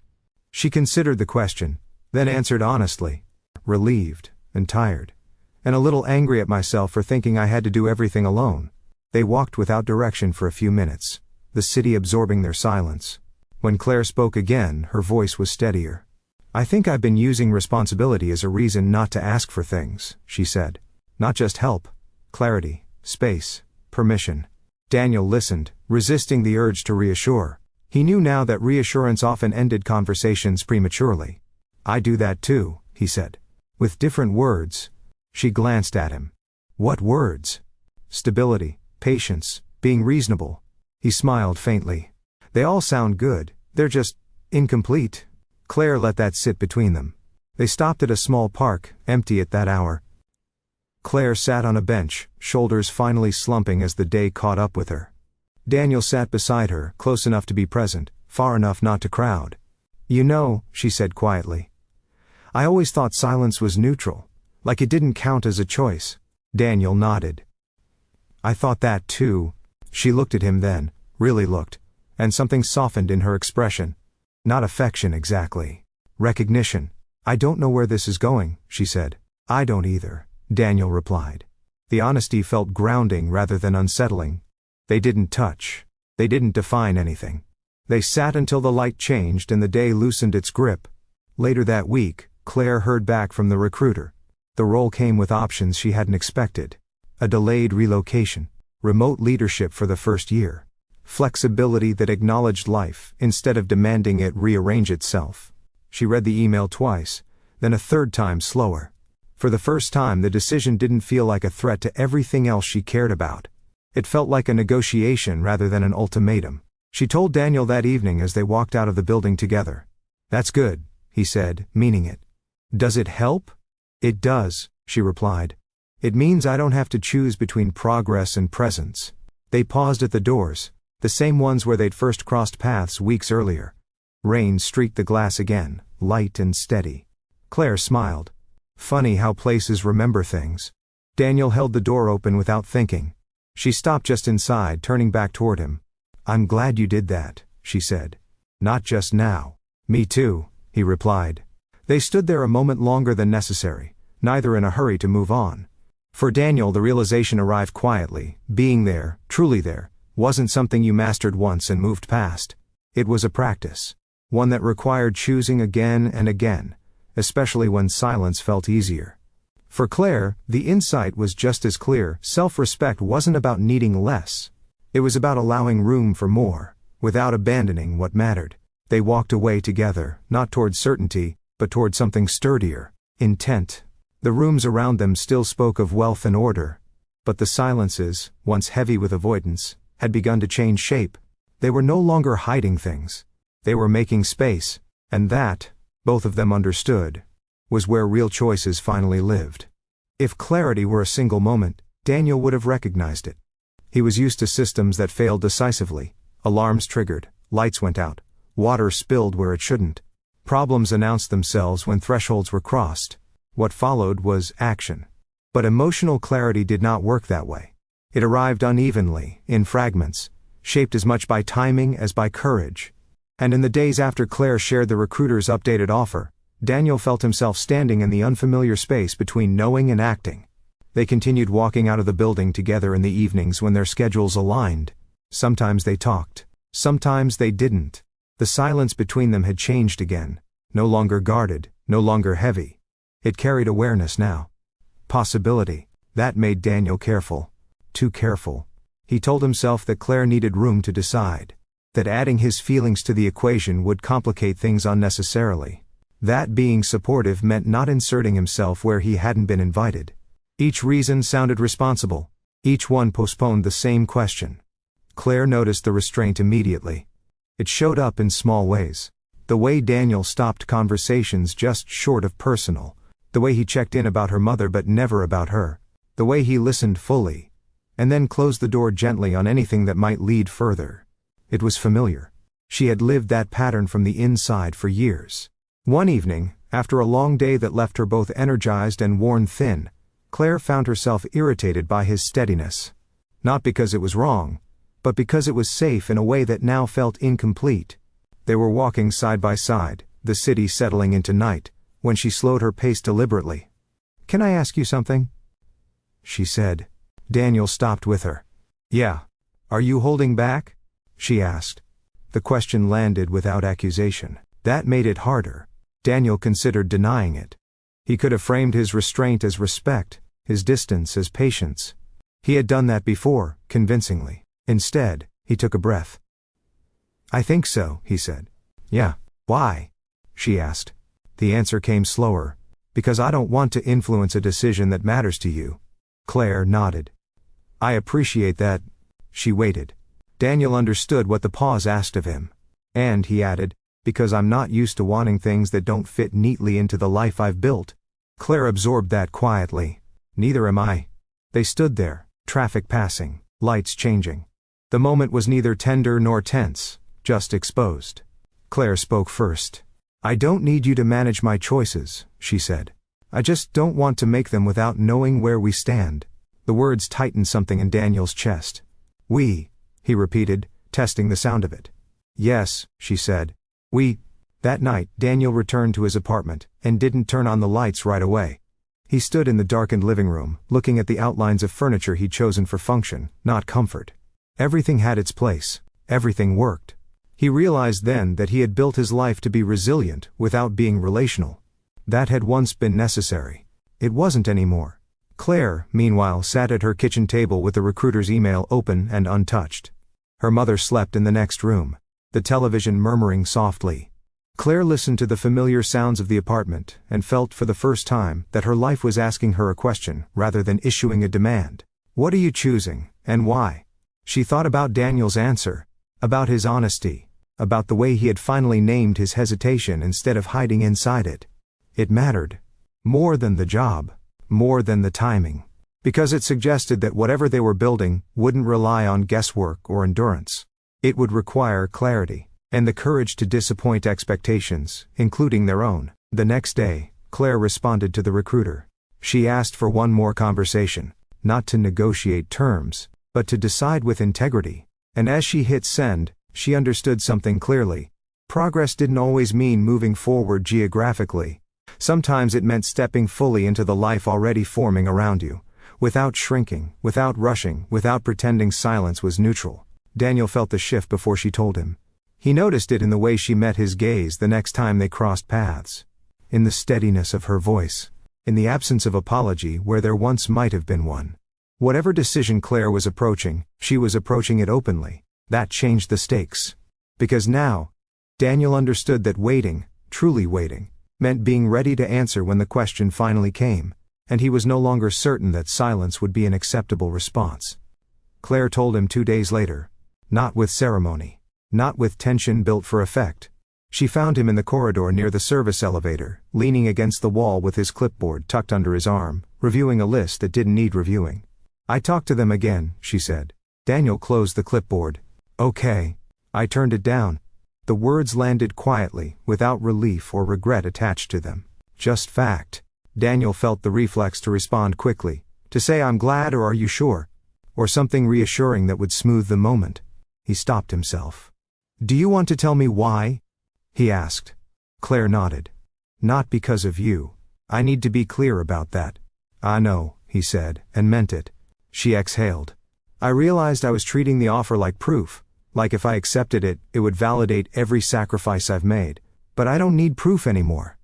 Speaker 1: She considered the question, then answered honestly. Relieved, and tired. And a little angry at myself for thinking I had to do everything alone. They walked without direction for a few minutes, the city absorbing their silence. When Claire spoke again, her voice was steadier. I think I've been using responsibility as a reason not to ask for things, she said. Not just help. Clarity, space, permission. Daniel listened, resisting the urge to reassure. He knew now that reassurance often ended conversations prematurely. I do that too, he said. With different words. She glanced at him. What words? Stability, patience, being reasonable. He smiled faintly. They all sound good, they're just incomplete. Claire let that sit between them. They stopped at a small park, empty at that hour. Claire sat on a bench, shoulders finally slumping as the day caught up with her. Daniel sat beside her, close enough to be present, far enough not to crowd. You know, she said quietly. I always thought silence was neutral, like it didn't count as a choice. Daniel nodded. I thought that too. She looked at him then, really looked, and something softened in her expression. Not affection exactly. Recognition. I don't know where this is going, she said. I don't either, Daniel replied. The honesty felt grounding rather than unsettling. They didn't touch. They didn't define anything. They sat until the light changed and the day loosened its grip. Later that week, Claire heard back from the recruiter. The role came with options she hadn't expected. A delayed relocation. Remote leadership for the first year. Flexibility that acknowledged life, instead of demanding it rearrange itself. She read the email twice, then a third time slower. For the first time the decision didn't feel like a threat to everything else she cared about. It felt like a negotiation rather than an ultimatum. She told Daniel that evening as they walked out of the building together. That's good, he said, meaning it. Does it help? It does, she replied. It means I don't have to choose between progress and presence. They paused at the doors, the same ones where they'd first crossed paths weeks earlier. Rain streaked the glass again, light and steady. Claire smiled. Funny how places remember things. Daniel held the door open without thinking. She stopped just inside, turning back toward him. I'm glad you did that, she said. Not just now. Me too, he replied. They stood there a moment longer than necessary, neither in a hurry to move on. For Daniel the realization arrived quietly. Being there, truly there, wasn't something you mastered once and moved past. It was a practice. One that required choosing again and again, especially when silence felt easier. For Claire, the insight was just as clear. Self-respect wasn't about needing less. It was about allowing room for more, without abandoning what mattered. They walked away together, not toward certainty, but toward something sturdier. Intent. The rooms around them still spoke of wealth and order. But the silences, once heavy with avoidance, had begun to change shape. They were no longer hiding things. They were making space, and that, both of them understood, was where real choices finally lived. If clarity were a single moment, Daniel would have recognized it. He was used to systems that failed decisively. Alarms triggered, lights went out, water spilled where it shouldn't. Problems announced themselves when thresholds were crossed. What followed was action. But emotional clarity did not work that way. It arrived unevenly, in fragments, shaped as much by timing as by courage. And in the days after Claire shared the recruiter's updated offer, Daniel felt himself standing in the unfamiliar space between knowing and acting. They continued walking out of the building together in the evenings when their schedules aligned. Sometimes they talked. Sometimes they didn't. The silence between them had changed again. No longer guarded, no longer heavy. It carried awareness now. Possibility. That made Daniel careful. Too careful. He told himself that Claire needed room to decide. That adding his feelings to the equation would complicate things unnecessarily. That being supportive meant not inserting himself where he hadn't been invited. Each reason sounded responsible. Each one postponed the same question. Claire noticed the restraint immediately. It showed up in small ways. The way Daniel stopped conversations just short of personal. The way he checked in about her mother but never about her. The way he listened fully. And then closed the door gently on anything that might lead further. It was familiar. She had lived that pattern from the inside for years. One evening, after a long day that left her both energized and worn thin, Claire found herself irritated by his steadiness. Not because it was wrong, but because it was safe in a way that now felt incomplete. They were walking side by side, the city settling into night, when she slowed her pace deliberately. "Can I ask you something?" she said. Daniel stopped with her. "Yeah. Are you holding back?" she asked. The question landed without accusation. That made it harder. Daniel considered denying it. He could have framed his restraint as respect, his distance as patience. He had done that before, convincingly. Instead, he took a breath. "I think so," he said. "Yeah. Why?" she asked. The answer came slower. "Because I don't want to influence a decision that matters to you." Claire nodded. "I appreciate that." She waited. Daniel understood what the pause asked of him. "And," he added, "because I'm not used to wanting things that don't fit neatly into the life I've built." Claire absorbed that quietly. "Neither am I." They stood there, traffic passing, lights changing. The moment was neither tender nor tense, just exposed. Claire spoke first. "I don't need you to manage my choices," she said. "I just don't want to make them without knowing where we stand." The words tightened something in Daniel's chest. "We," he repeated, testing the sound of it. "Yes," she said. "We." That night, Daniel returned to his apartment, and didn't turn on the lights right away. He stood in the darkened living room, looking at the outlines of furniture he'd chosen for function, not comfort. Everything had its place. Everything worked. He realized then that he had built his life to be resilient, without being relational. That had once been necessary. It wasn't anymore. Claire, meanwhile, sat at her kitchen table with the recruiter's email open and untouched. Her mother slept in the next room, the television murmuring softly. Claire listened to the familiar sounds of the apartment, and felt for the first time that her life was asking her a question, rather than issuing a demand. "What are you choosing, and why?" She thought about Daniel's answer, about his honesty, about the way he had finally named his hesitation instead of hiding inside it. It mattered. More than the job. More than the timing. Because it suggested that whatever they were building wouldn't rely on guesswork or endurance. It would require clarity, and the courage to disappoint expectations, including their own. The next day, Claire responded to the recruiter. She asked for one more conversation, not to negotiate terms, but to decide with integrity. And as she hit send, she understood something clearly. Progress didn't always mean moving forward geographically. Sometimes it meant stepping fully into the life already forming around you, without shrinking, without rushing, without pretending silence was neutral. Daniel felt the shift before she told him. He noticed it in the way she met his gaze the next time they crossed paths. In the steadiness of her voice. In the absence of apology where there once might have been one. Whatever decision Claire was approaching, she was approaching it openly. That changed the stakes. Because now, Daniel understood that waiting, truly waiting, meant being ready to answer when the question finally came, and he was no longer certain that silence would be an acceptable response. Claire told him 2 days later. Not with ceremony. Not with tension built for effect. She found him in the corridor near the service elevator, leaning against the wall with his clipboard tucked under his arm, reviewing a list that didn't need reviewing. "I talked to them again," she said. Daniel closed the clipboard. "Okay." I turned it down. The words landed quietly, without relief or regret attached to them. Just fact. Daniel felt the reflex to respond quickly, to say "I'm glad" or "Are you sure?" or something reassuring that would smooth the moment. He stopped himself. "Do you want to tell me why?" he asked. Claire nodded. "Not because of you. I need to be clear about that." "I know," he said, and meant it. She exhaled. "I realized I was treating the offer like proof. Like if I accepted it, it would validate every sacrifice I've made. But I don't need proof anymore.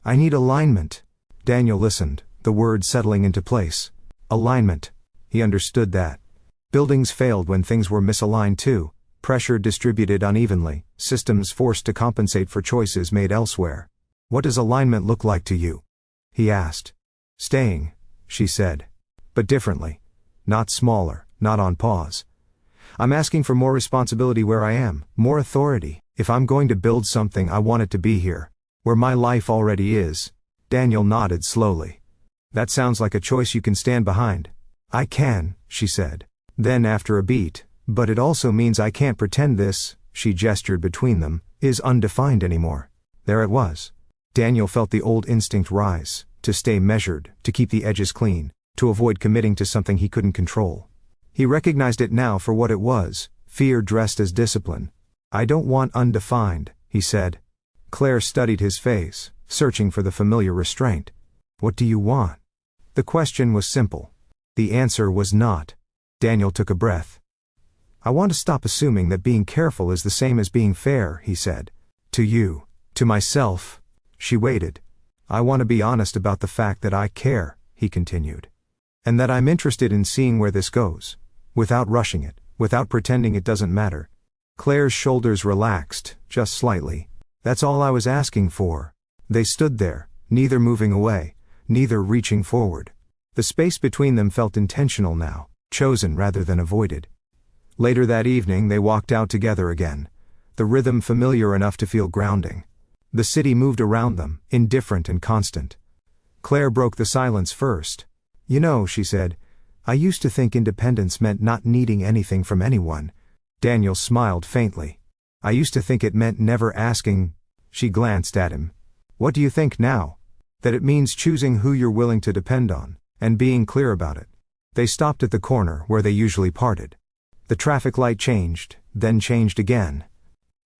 Speaker 1: I need alignment." Daniel listened, the words settling into place. Alignment. He understood that. Buildings failed when things were misaligned too, pressure distributed unevenly, systems forced to compensate for choices made elsewhere. "What does alignment look like to you?" he asked. "Staying," she said. "But differently. Not smaller, not on pause. I'm asking for more responsibility where I am, more authority. If I'm going to build something, I want it to be here, where my life already is." Daniel nodded slowly. "That sounds like a choice you can stand behind." "I can," she said. Then after a beat, "But it also means I can't pretend this," she gestured between them, "is undefined anymore." There it was. Daniel felt the old instinct rise, to stay measured, to keep the edges clean, to avoid committing to something he couldn't control. He recognized it now for what it was, fear dressed as discipline. "I don't want undefined," he said. Claire studied his face, searching for the familiar restraint. What do you want? The question was simple. The answer was not. Daniel took a breath. I want to stop assuming that being careful is the same as being fair, he said. To you. To myself. She waited. I want to be honest about the fact that I care, he continued. And that I'm interested in seeing where this goes. Without rushing it, without pretending it doesn't matter. Claire's shoulders relaxed, just slightly. That's all I was asking for. They stood there, neither moving away, neither reaching forward. The space between them felt intentional now, chosen rather than avoided. Later that evening they walked out together again, the rhythm familiar enough to feel grounding. The city moved around them, indifferent and constant. Claire broke the silence first. You know, she said, I used to think independence meant not needing anything from anyone. Daniel smiled faintly. I used to think it meant never asking. She glanced at him. What do you think now? That it means choosing who you're willing to depend on, and being clear about it. They stopped at the corner where they usually parted. The traffic light changed, then changed again.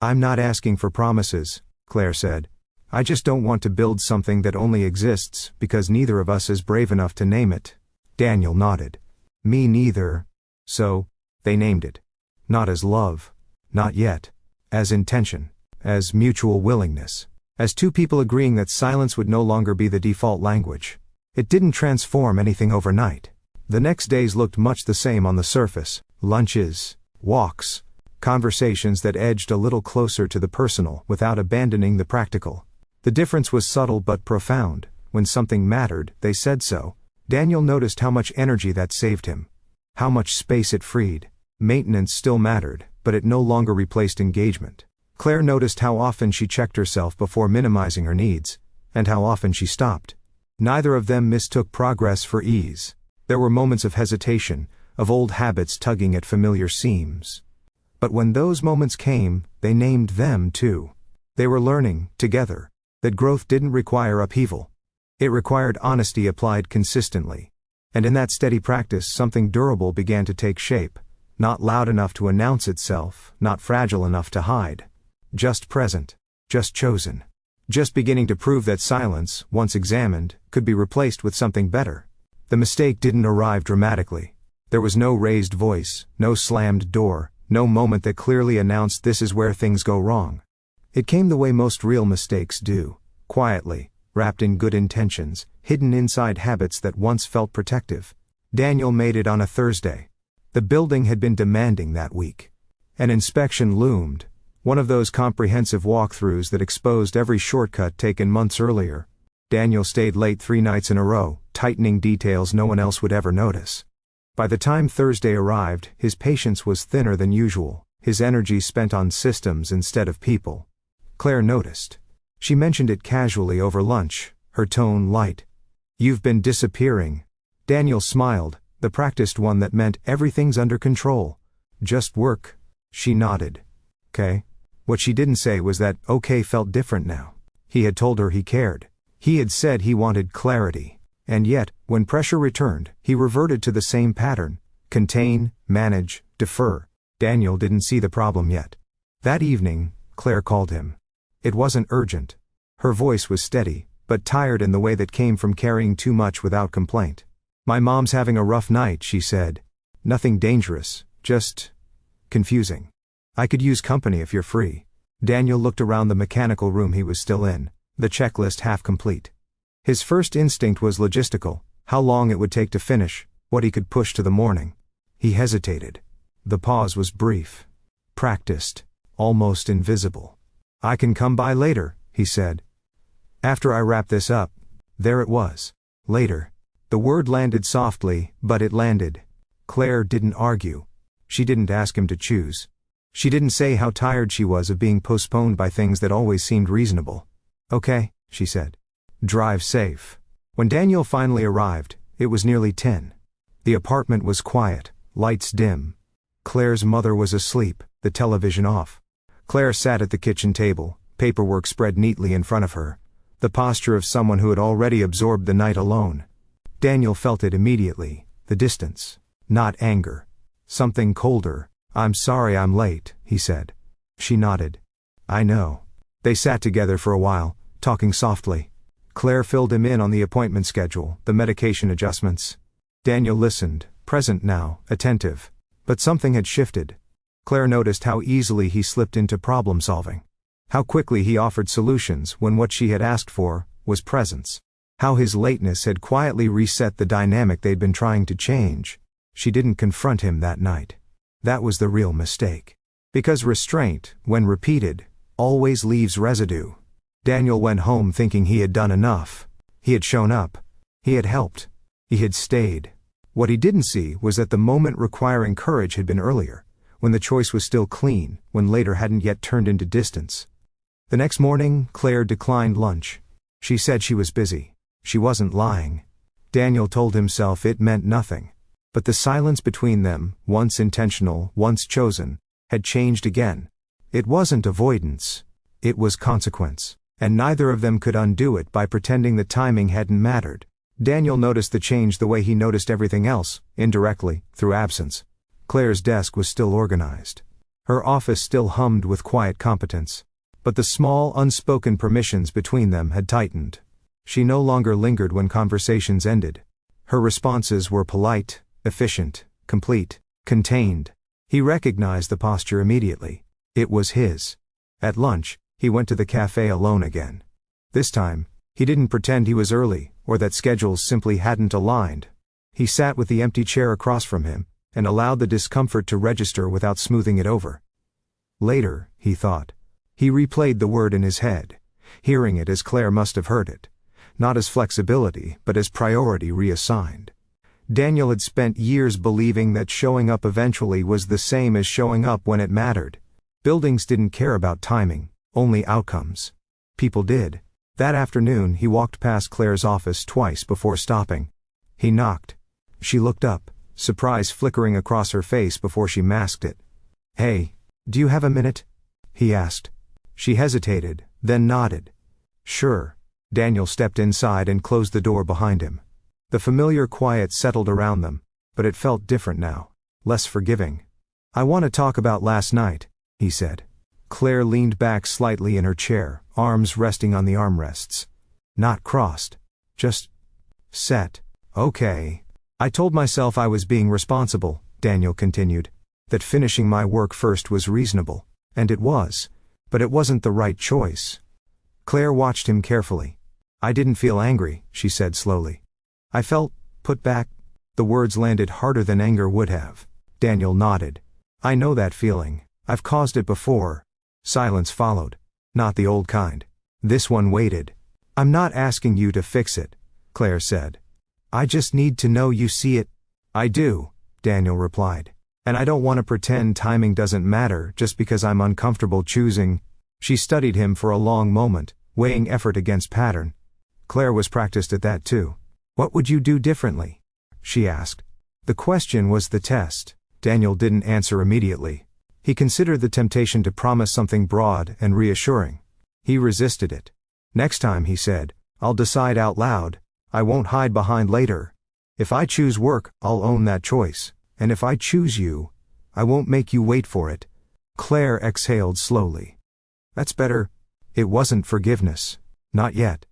Speaker 1: I'm not asking for promises, Claire said. I just don't want to build something that only exists because neither of us is brave enough to name it. Daniel nodded. Me neither. So, they named it. Not as love. Not yet. As intention. As mutual willingness. As two people agreeing that silence would no longer be the default language. It didn't transform anything overnight. The next days looked much the same on the surface. Lunches, walks, conversations that edged a little closer to the personal without abandoning the practical. The difference was subtle but profound. When something mattered, they said so. Daniel noticed how much energy that saved him. How much space it freed. Maintenance still mattered, but it no longer replaced engagement. Claire noticed how often she checked herself before minimizing her needs, and how often she stopped. Neither of them mistook progress for ease. There were moments of hesitation, of old habits tugging at familiar seams. But when those moments came, they named them too. They were learning, together, that growth didn't require upheaval. It required honesty applied consistently. And in that steady practice something durable began to take shape, not loud enough to announce itself, not fragile enough to hide. Just present, just chosen. Just beginning to prove that silence, once examined, could be replaced with something better. The mistake didn't arrive dramatically. There was no raised voice, no slammed door, no moment that clearly announced this is where things go wrong. It came the way most real mistakes do, quietly, wrapped in good intentions, hidden inside habits that once felt protective. Daniel made it on a Thursday. The building had been demanding that week. An inspection loomed, one of those comprehensive walkthroughs that exposed every shortcut taken months earlier. Daniel stayed late 3 nights in a row, tightening details no one else would ever notice. By the time Thursday arrived, his patience was thinner than usual, his energy spent on systems instead of people. Claire noticed. She mentioned it casually over lunch, her tone light. You've been disappearing. Daniel smiled, the practiced one that meant everything's under control. Just work. She nodded. Okay. What she didn't say was that okay felt different now. He had told her he cared. He had said he wanted clarity. And yet, when pressure returned, he reverted to the same pattern. Contain, manage, defer. Daniel didn't see the problem yet. That evening, Claire called him. It wasn't urgent. Her voice was steady, but tired in the way that came from carrying too much without complaint. My mom's having a rough night, she said. Nothing dangerous, just confusing. I could use company if you're free. Daniel looked around the mechanical room he was still in, the checklist half complete. His first instinct was logistical, how long it would take to finish, what he could push to the morning. He hesitated. The pause was brief. Practiced. Almost invisible. I can come by later, he said. After I wrap this up. There it was. Later. The word landed softly, but it landed. Claire didn't argue. She didn't ask him to choose. She didn't say how tired she was of being postponed by things that always seemed reasonable. Okay, she said. Drive safe. When Daniel finally arrived, it was nearly 10. The apartment was quiet, lights dim. Claire's mother was asleep, the television off. Claire sat at the kitchen table, paperwork spread neatly in front of her. The posture of someone who had already absorbed the night alone. Daniel felt it immediately, the distance. Not anger. Something colder. I'm sorry I'm late, he said. She nodded. I know. They sat together for a while, talking softly. Claire filled him in on the appointment schedule, the medication adjustments. Daniel listened, present now, attentive. But something had shifted. Claire noticed how easily he slipped into problem solving. How quickly he offered solutions when what she had asked for was presence. How his lateness had quietly reset the dynamic they'd been trying to change. She didn't confront him that night. That was the real mistake. Because restraint, when repeated, always leaves residue. Daniel went home thinking he had done enough. He had shown up. He had helped. He had stayed. What he didn't see was that the moment requiring courage had been earlier, when the choice was still clean, when later hadn't yet turned into distance. The next morning, Claire declined lunch. She said she was busy. She wasn't lying. Daniel told himself it meant nothing. But the silence between them, once intentional, once chosen, had changed again. It wasn't avoidance. It was consequence. And neither of them could undo it by pretending the timing hadn't mattered. Daniel noticed the change the way he noticed everything else, indirectly, through absence. Claire's desk was still organized. Her office still hummed with quiet competence. But the small, unspoken permissions between them had tightened. She no longer lingered when conversations ended. Her responses were polite, efficient, complete, contained. He recognized the posture immediately. It was his. At lunch, he went to the cafe alone again. This time, he didn't pretend he was early, or that schedules simply hadn't aligned. He sat with the empty chair across from him, and allowed the discomfort to register without smoothing it over. Later, he thought. He replayed the word in his head, hearing it as Claire must have heard it. Not as flexibility, but as priority reassigned. Daniel had spent years believing that showing up eventually was the same as showing up when it mattered. Buildings didn't care about timing, only outcomes. People did. That afternoon he walked past Claire's office twice before stopping. He knocked. She looked up, surprise flickering across her face before she masked it. "Hey, do you have a minute?" he asked. She hesitated, then nodded. "Sure." Daniel stepped inside and closed the door behind him. The familiar quiet settled around them, but it felt different now, less forgiving. "I want to talk about last night," he said. Claire leaned back slightly in her chair, arms resting on the armrests. Not crossed. Just set. "Okay. I told myself I was being responsible," Daniel continued. "That finishing my work first was reasonable. And it was. But it wasn't the right choice." Claire watched him carefully. "I didn't feel angry," she said slowly. "I felt put back." The words landed harder than anger would have. Daniel nodded. "I know that feeling. I've caused it before." Silence followed. Not the old kind. This one waited. "I'm not asking you to fix it," Claire said. "I just need to know you see it." "I do," Daniel replied. "And I don't want to pretend timing doesn't matter just because I'm uncomfortable choosing." She studied him for a long moment, weighing effort against pattern. Claire was practiced at that too. "What would you do differently?" she asked. The question was the test. Daniel didn't answer immediately. He considered the temptation to promise something broad and reassuring. He resisted it. "Next time," he said, "I'll decide out loud. I won't hide behind later. If I choose work, I'll own that choice. And if I choose you, I won't make you wait for it." Claire exhaled slowly. "That's better." It wasn't forgiveness. Not yet.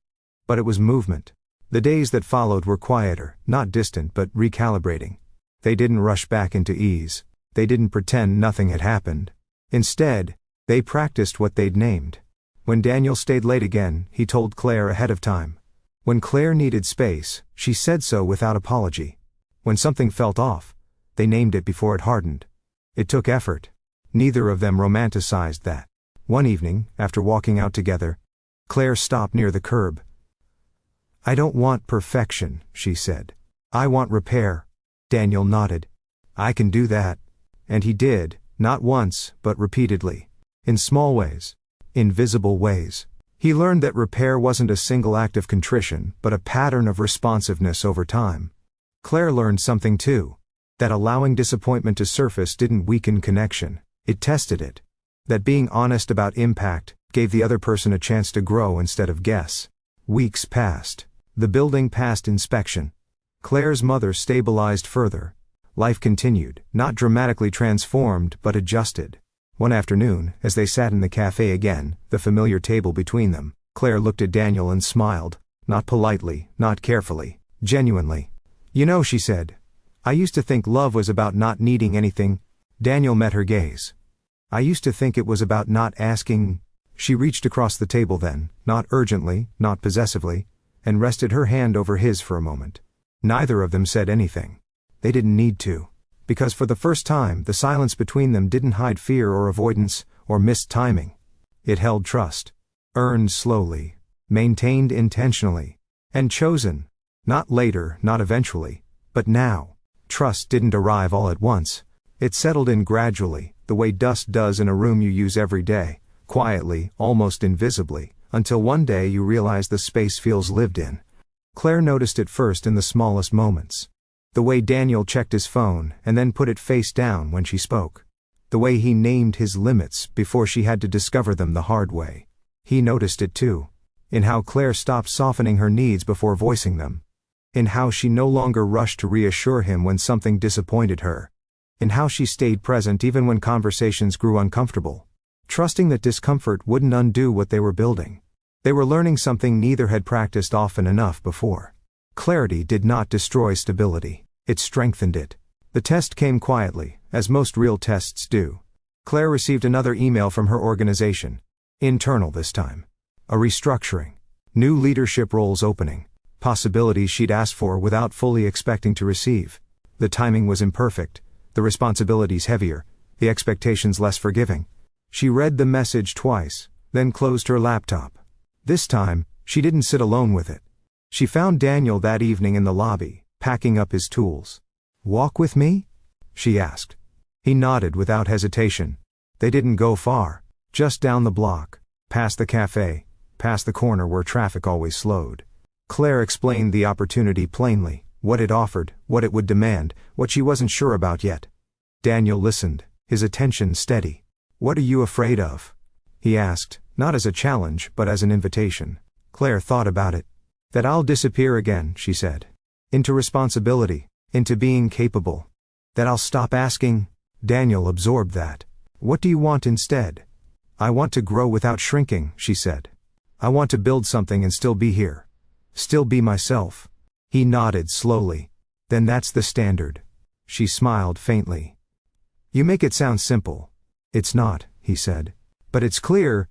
Speaker 1: But it was movement. The days that followed were quieter, not distant but recalibrating. They didn't rush back into ease. They didn't pretend nothing had happened. Instead, they practiced what they'd named. When Daniel stayed late again, he told Claire ahead of time. When Claire needed space, she said so without apology. When something felt off, they named it before it hardened. It took effort. Neither of them romanticized that. One evening, after walking out together, Claire stopped near the curb. "I don't want perfection," she said. "I want repair." Daniel nodded. "I can do that." And he did, not once, but repeatedly. In small ways. Invisible ways. He learned that repair wasn't a single act of contrition, but a pattern of responsiveness over time. Claire learned something too. That allowing disappointment to surface didn't weaken connection, it tested it. That being honest about impact gave the other person a chance to grow instead of guess. Weeks passed. The building passed inspection. Claire's mother stabilized further. Life continued, not dramatically transformed but adjusted. One afternoon, as they sat in the cafe again, the familiar table between them, Claire looked at Daniel and smiled, not politely, not carefully, genuinely. "You know," she said, "I used to think love was about not needing anything." Daniel met her gaze. "I used to think it was about not asking." She reached across the table then, not urgently, not possessively, and rested her hand over his for a moment. Neither of them said anything. They didn't need to. Because for the first time, the silence between them didn't hide fear or avoidance, or missed timing. It held trust. Earned slowly. Maintained intentionally. And chosen. Not later, not eventually, but now. Trust didn't arrive all at once. It settled in gradually, the way dust does in a room you use every day, quietly, almost invisibly, until one day you realize the space feels lived in. Claire noticed it first in the smallest moments. The way Daniel checked his phone and then put it face down when she spoke. The way he named his limits before she had to discover them the hard way. He noticed it too. In how Claire stopped softening her needs before voicing them. In how she no longer rushed to reassure him when something disappointed her. In how she stayed present even when conversations grew uncomfortable. Trusting that discomfort wouldn't undo what they were building. They were learning something neither had practiced often enough before. Clarity did not destroy stability. It strengthened it. The test came quietly, as most real tests do. Claire received another email from her organization. Internal this time. A restructuring. New leadership roles opening. Possibilities she'd asked for without fully expecting to receive. The timing was imperfect. The responsibilities heavier. The expectations less forgiving. She read the message twice, then closed her laptop. This time, she didn't sit alone with it. She found Daniel that evening in the lobby, packing up his tools. "Walk with me?" she asked. He nodded without hesitation. They didn't go far. Just down the block, past the cafe, past the corner where traffic always slowed. Claire explained the opportunity plainly, what it offered, what it would demand, what she wasn't sure about yet. Daniel listened, his attention steady. "What are you afraid of?" he asked, not as a challenge but as an invitation. Claire thought about it. "That I'll disappear again," she said. "Into responsibility, into being capable. That I'll stop asking." Daniel absorbed that. "What do you want instead?" "I want to grow without shrinking," she said. "I want to build something and still be here. Still be myself." He nodded slowly. "Then that's the standard." She smiled faintly. "You make it sound simple." "It's not," he said. "But it's clear."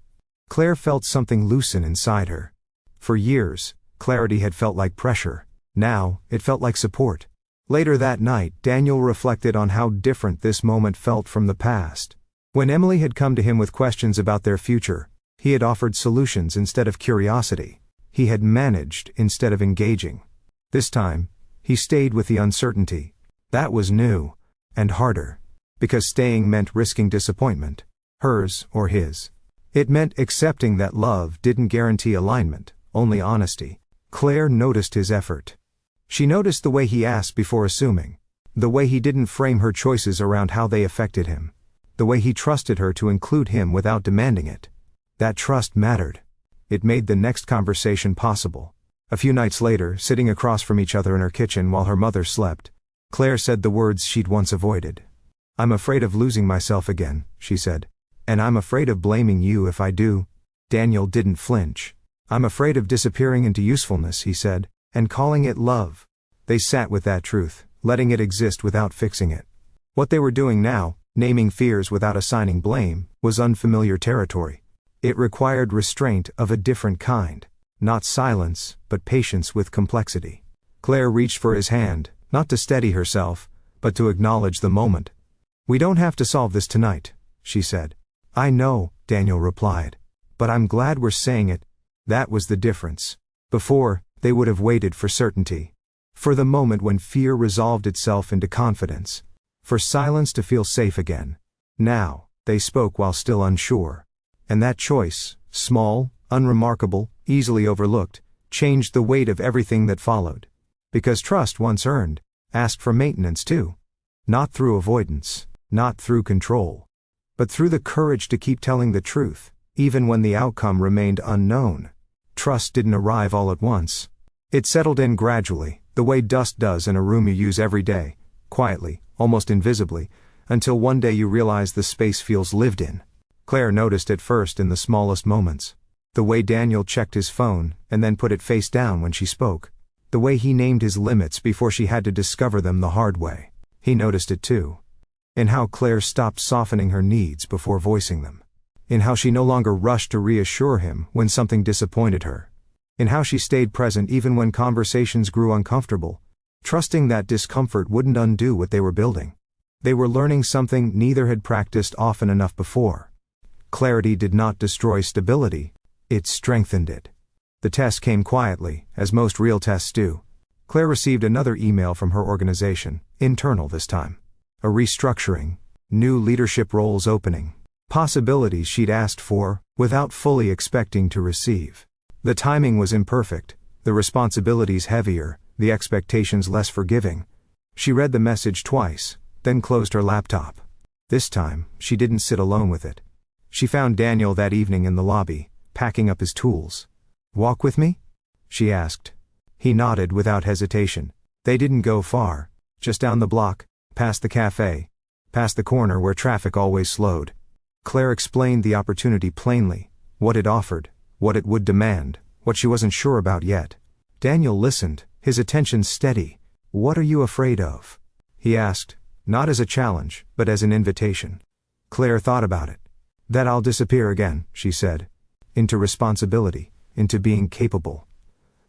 Speaker 1: Claire felt something loosen inside her. For years, clarity had felt like pressure. Now, it felt like support. Later that night, Daniel reflected on how different this moment felt from the past. When Emily had come to him with questions about their future, he had offered solutions instead of curiosity. He had managed instead of engaging. This time, he stayed with the uncertainty. That was new. And harder. Because staying meant risking disappointment. Hers or his. It meant accepting that love didn't guarantee alignment, only honesty. Claire noticed his effort. She noticed the way he asked before assuming. The way he didn't frame her choices around how they affected him. The way he trusted her to include him without demanding it. That trust mattered. It made the next conversation possible. A few nights later, sitting across from each other in her kitchen while her mother slept, Claire said the words she'd once avoided. "I'm afraid of losing myself again," she said. "And I'm afraid of blaming you if I do." Daniel didn't flinch. "I'm afraid of disappearing into usefulness," he said, "and calling it love." They sat with that truth, letting it exist without fixing it. What they were doing now, naming fears without assigning blame, was unfamiliar territory. It required restraint of a different kind. Not silence, but patience with complexity. Claire reached for his hand, not to steady herself, but to acknowledge the moment. "We don't have to solve this tonight," she said. "I know," Daniel replied. "But I'm glad we're saying it." That was the difference. Before, they would have waited for certainty. For the moment when fear resolved itself into confidence. For silence to feel safe again. Now, they spoke while still unsure. And that choice, small, unremarkable, easily overlooked, changed the weight of everything that followed. Because trust once earned, asked for maintenance too. Not through avoidance, not through control. But through the courage to keep telling the truth, even when the outcome remained unknown. Trust didn't arrive all at once. It settled in gradually, the way dust does in a room you use every day, quietly, almost invisibly, Until one day you realize the space feels lived in. Claire noticed it first in the smallest moments. The way Daniel checked his phone, and then put it face down when she spoke. The way he named his limits before she had to discover them the hard way. He noticed it too. In how Claire stopped softening her needs before voicing them. In how she no longer rushed to reassure him when something disappointed her. In how she stayed present even when conversations grew uncomfortable, trusting that discomfort wouldn't undo what they were building. They were learning something neither had practiced often enough before. Clarity did not destroy stability, it strengthened it. The test came quietly, as most real tests do. Claire received another email from her organization, internal this time. A restructuring, new leadership roles opening, possibilities she'd asked for, without fully expecting to receive. The timing was imperfect, the responsibilities heavier, the expectations less forgiving. She read the message twice, then closed her laptop. This time, she didn't sit alone with it. She found Daniel that evening in the lobby, packing up his tools. "Walk with me?" she asked. He nodded without hesitation. They didn't go far, just down the block, past the cafe, past the corner where traffic always slowed. Claire explained the opportunity plainly, what it offered, what it would demand, what she wasn't sure about yet. Daniel listened, his attention steady. "What are you afraid of?" he asked, not as a challenge, but as an invitation. Claire thought about it. "That I'll disappear again," she said. "Into responsibility, into being capable.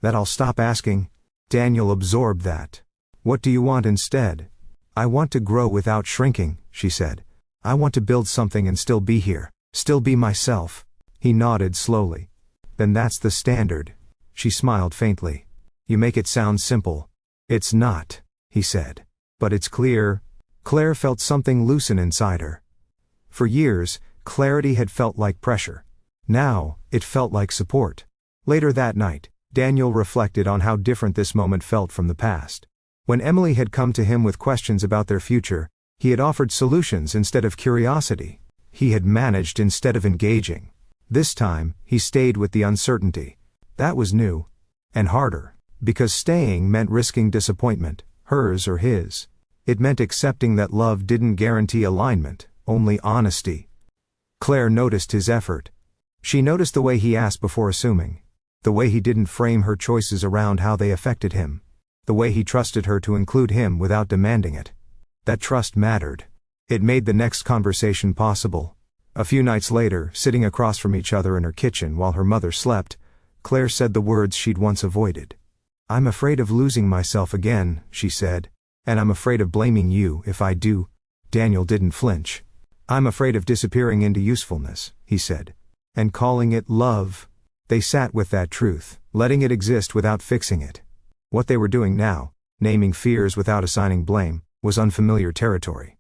Speaker 1: That I'll stop asking." Daniel absorbed that. "What do you want instead?" "I want to grow without shrinking," she said. "I want to build something and still be here, still be myself." He nodded slowly. "Then that's the standard." She smiled faintly. "You make it sound simple." "It's not," he said. "But it's clear." Claire felt something loosen inside her. For years, clarity had felt like pressure. Now, it felt like support. Later that night, Daniel reflected on how different this moment felt from the past. When Emily had come to him with questions about their future, he had offered solutions instead of curiosity. He had managed instead of engaging. This time, he stayed with the uncertainty. That was new. And harder. Because staying meant risking disappointment, hers or his. It meant accepting that love didn't guarantee alignment, only honesty. Claire noticed his effort. She noticed the way he asked before assuming. The way he didn't frame her choices around how they affected him. The way he trusted her to include him without demanding it. That trust mattered. It made the next conversation possible. A few nights later, sitting across from each other in her kitchen while her mother slept, Claire said the words she'd once avoided. "I'm afraid of losing myself again," she said. "And I'm afraid of blaming you if I do." Daniel didn't flinch. "I'm afraid of disappearing into usefulness," he said. "And calling it love." They sat with that truth, letting it exist without fixing it. What they were doing now, naming fears without assigning blame, was unfamiliar territory.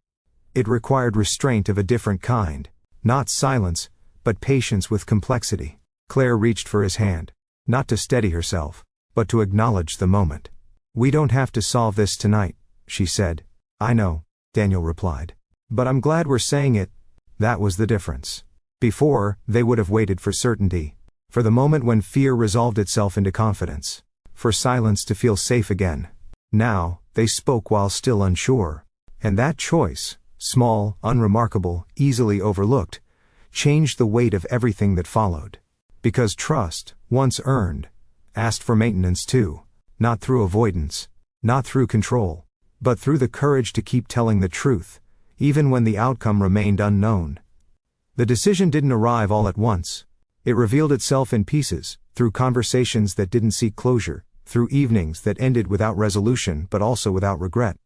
Speaker 1: It required restraint of a different kind. Not silence, but patience with complexity. Claire reached for his hand. Not to steady herself, but to acknowledge the moment. "We don't have to solve this tonight," she said. "I know," Daniel replied. "But I'm glad we're saying it." That was the difference. Before, they would have waited for certainty. For the moment when fear resolved itself into confidence. For silence to feel safe again. Now, they spoke while still unsure. And that choice, small, unremarkable, easily overlooked, changed the weight of everything that followed. Because trust, once earned, asked for maintenance too. Not through avoidance, not through control, but through the courage to keep telling the truth, even when the outcome remained unknown. The decision didn't arrive all at once. It revealed itself in pieces, through conversations that didn't seek closure, through evenings that ended without resolution but also without regret.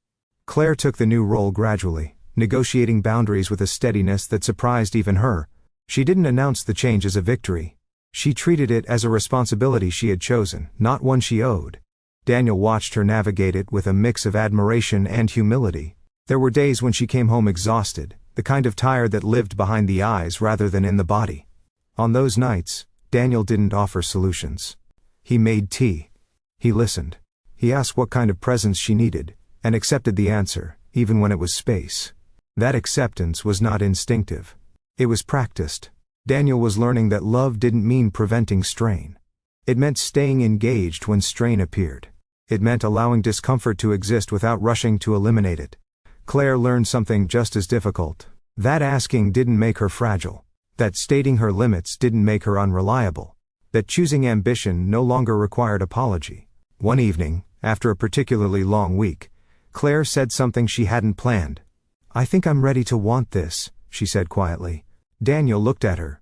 Speaker 1: Claire took the new role gradually, negotiating boundaries with a steadiness that surprised even her. She didn't announce the change as a victory. She treated it as a responsibility she had chosen, not one she owed. Daniel watched her navigate it with a mix of admiration and humility. There were days when she came home exhausted, the kind of tired that lived behind the eyes rather than in the body. On those nights, Daniel didn't offer solutions. He made tea. He listened. He asked what kind of presence she needed, and accepted the answer, even when it was space. That acceptance was not instinctive. It was practiced. Daniel was learning that love didn't mean preventing strain. It meant staying engaged when strain appeared. It meant allowing discomfort to exist without rushing to eliminate it. Claire learned something just as difficult. That asking didn't make her fragile. That stating her limits didn't make her unreliable. That choosing ambition no longer required apology. One evening, after a particularly long week, Claire said something she hadn't planned. "I think I'm ready to want this," she said quietly. Daniel looked at her.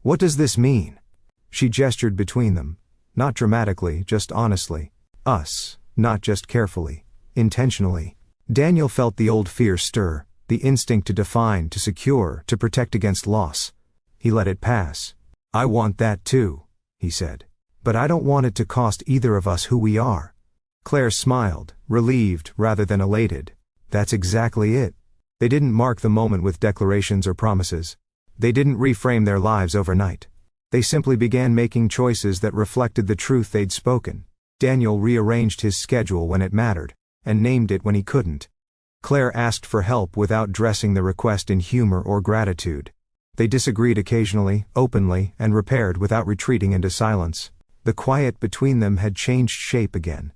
Speaker 1: "What does this mean?" She gestured between them. Not dramatically, just honestly. Us, not just carefully. Intentionally. Daniel felt the old fear stir, the instinct to define, to secure, to protect against loss. He let it pass. "I want that too," he said. "But I don't want it to cost either of us who we are." Claire smiled, relieved rather than elated. That's exactly it. They didn't mark the moment with declarations or promises. They didn't reframe their lives overnight. They simply began making choices that reflected the truth they'd spoken. Daniel rearranged his schedule when it mattered, and named it when he couldn't. Claire asked for help without dressing the request in humor or gratitude. They disagreed occasionally, openly, and repaired without retreating into silence. The quiet between them had changed shape again.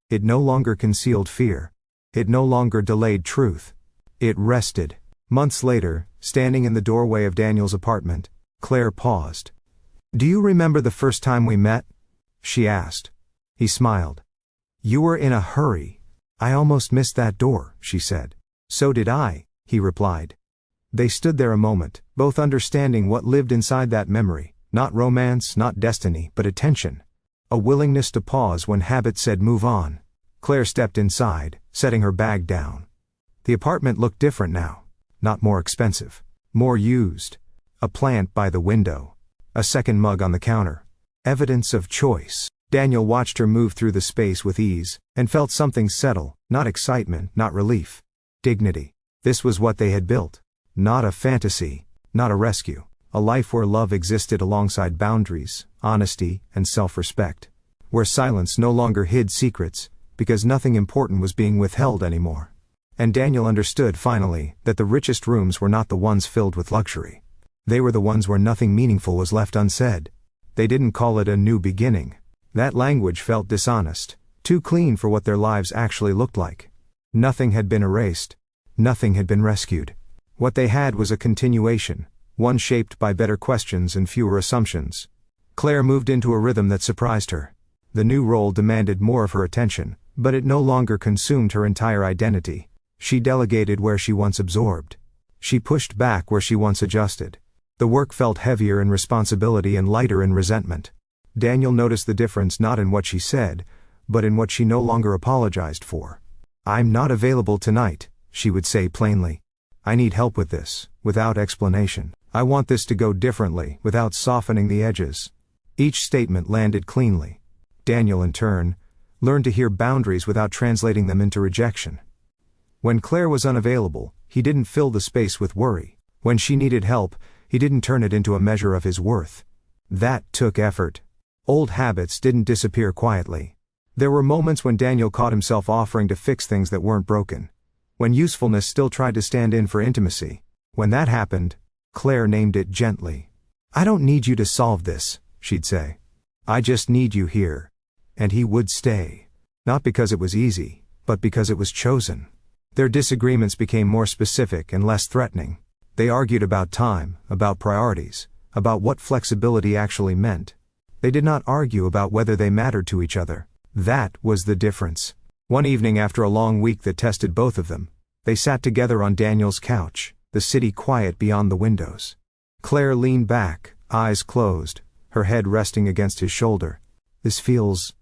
Speaker 1: It no longer concealed fear. It no longer delayed truth. It rested. Months later, standing in the doorway of Daniel's apartment, Claire paused. "Do you remember the first time we met?" she asked. He smiled. "You were in a hurry. I almost missed that door," she said. "So did I," he replied. They stood there a moment, both understanding what lived inside that memory, not romance, not destiny, but attention. A willingness to pause when habit said move on. Claire stepped inside, setting her bag down. The apartment looked different now. Not more expensive. More used. A plant by the window. A second mug on the counter. Evidence of choice. Daniel watched her move through the space with ease, and felt something settle, not excitement, not relief. Dignity. This was what they had built. Not a fantasy, not a rescue. A life where love existed alongside boundaries, honesty, and self-respect. Where silence no longer hid secrets, because nothing important was being withheld anymore. And Daniel understood finally that the richest rooms were not the ones filled with luxury. They were the ones where nothing meaningful was left unsaid. They didn't call it a new beginning. That language felt dishonest, too clean for what their lives actually looked like. Nothing had been erased. Nothing had been rescued. What they had was a continuation, one shaped by better questions and fewer assumptions. Claire moved into a rhythm that surprised her. The new role demanded more of her attention, but it no longer consumed her entire identity. She delegated where she once absorbed. She pushed back where she once adjusted. The work felt heavier in responsibility and lighter in resentment. Daniel noticed the difference not in what she said, but in what she no longer apologized for. "I'm not available tonight," she would say plainly. "I need help with this," without explanation. "I want this to go differently," without softening the edges. Each statement landed cleanly. Daniel, in turn, learned to hear boundaries without translating them into rejection. When Claire was unavailable, he didn't fill the space with worry. When she needed help, he didn't turn it into a measure of his worth. That took effort. Old habits didn't disappear quietly. There were moments when Daniel caught himself offering to fix things that weren't broken. When usefulness still tried to stand in for intimacy. When that happened, Claire named it gently. "I don't need you to solve this," she'd say. "I just need you here." And he would stay. Not because it was easy, but because it was chosen. Their disagreements became more specific and less threatening. They argued about time, about priorities, about what flexibility actually meant. They did not argue about whether they mattered to each other. That was the difference. One evening after a long week that tested both of them, they sat together on Daniel's couch, the city quiet beyond the windows. Claire leaned back, eyes closed, her head resting against his shoulder. "This feels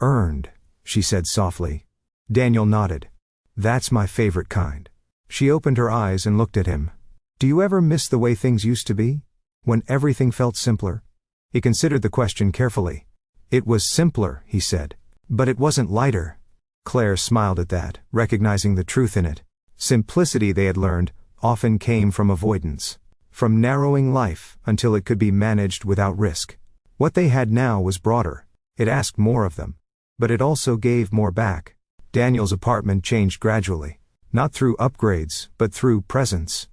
Speaker 1: earned," she said softly. Daniel nodded. "That's my favorite kind." She opened her eyes and looked at him. "Do you ever miss the way things used to be? When everything felt simpler?" He considered the question carefully. "It was simpler," he said. "But it wasn't lighter." Claire smiled at that, recognizing the truth in it. Simplicity, they had learned, often came from avoidance. From narrowing life until it could be managed without risk. What they had now was broader. It asked more of them. But it also gave more back. Daniel's apartment changed gradually. Not through upgrades, but through presence.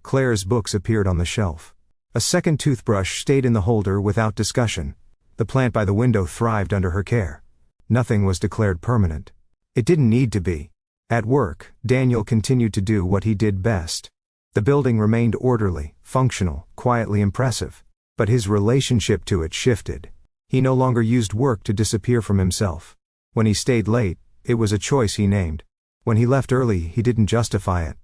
Speaker 1: Claire's books appeared on the shelf. A second toothbrush stayed in the holder without discussion. The plant by the window thrived under her care. Nothing was declared permanent. It didn't need to be. At work, Daniel continued to do what he did best. The building remained orderly, functional, quietly impressive. But his relationship to it shifted. He no longer used work to disappear from himself. When he stayed late, it was a choice he named. When he left early, he didn't justify it.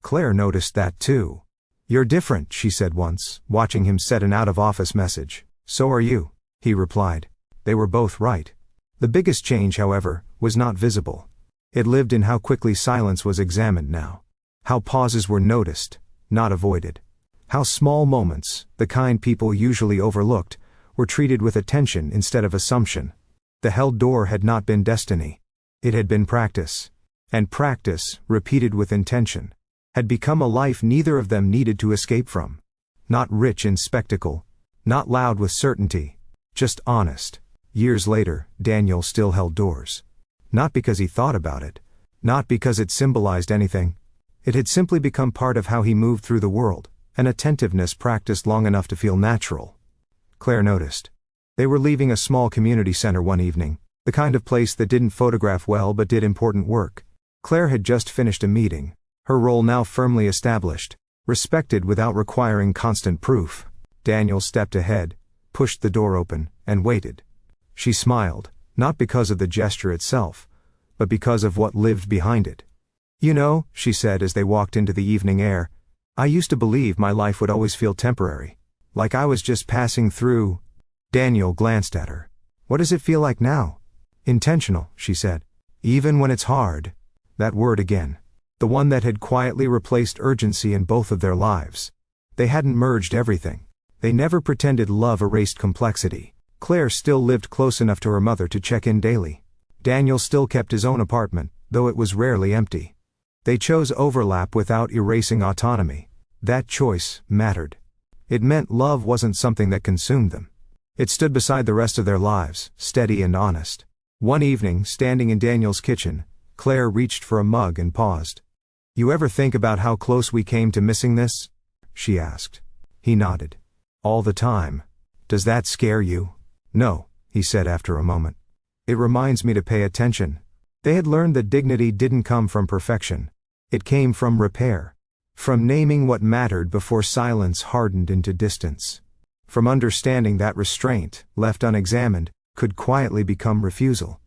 Speaker 1: Claire noticed that too. "You're different," she said once, watching him set an out-of-office message. "So are you," he replied. They were both right. The biggest change, however, was not visible. It lived in how quickly silence was examined now. How pauses were noticed, not avoided. How small moments, the kind people usually overlooked, were treated with attention instead of assumption. The held door had not been destiny. It had been practice. And practice, repeated with intention, had become a life neither of them needed to escape from. Not rich in spectacle, not loud with certainty, just honest. Years later, Daniel still held doors. Not because he thought about it, not because it symbolized anything. It had simply become part of how he moved through the world, an attentiveness practiced long enough to feel natural. Claire noticed. They were leaving a small community center one evening, the kind of place that didn't photograph well but did important work. Claire had just finished a meeting, her role now firmly established, respected without requiring constant proof. Daniel stepped ahead, pushed the door open, and waited. She smiled, not because of the gesture itself, but because of what lived behind it. "You know," she said as they walked into the evening air, "I used to believe my life would always feel temporary. Like I was just passing through." Daniel glanced at her. "What does it feel like now?" "Intentional," she said. "Even when it's hard." That word again. The one that had quietly replaced urgency in both of their lives. They hadn't merged everything. They never pretended love erased complexity. Claire still lived close enough to her mother to check in daily. Daniel still kept his own apartment, though it was rarely empty. They chose overlap without erasing autonomy. That choice mattered. It meant love wasn't something that consumed them. It stood beside the rest of their lives, steady and honest. One evening, standing in Daniel's kitchen, Claire reached for a mug and paused. "You ever think about how close we came to missing this?" she asked. He nodded. "All the time. Does that scare you?" "No," he said after a moment. "It reminds me to pay attention." They had learned that dignity didn't come from perfection. It came from repair. From naming what mattered before silence hardened into distance. From understanding that restraint, left unexamined, could quietly become refusal.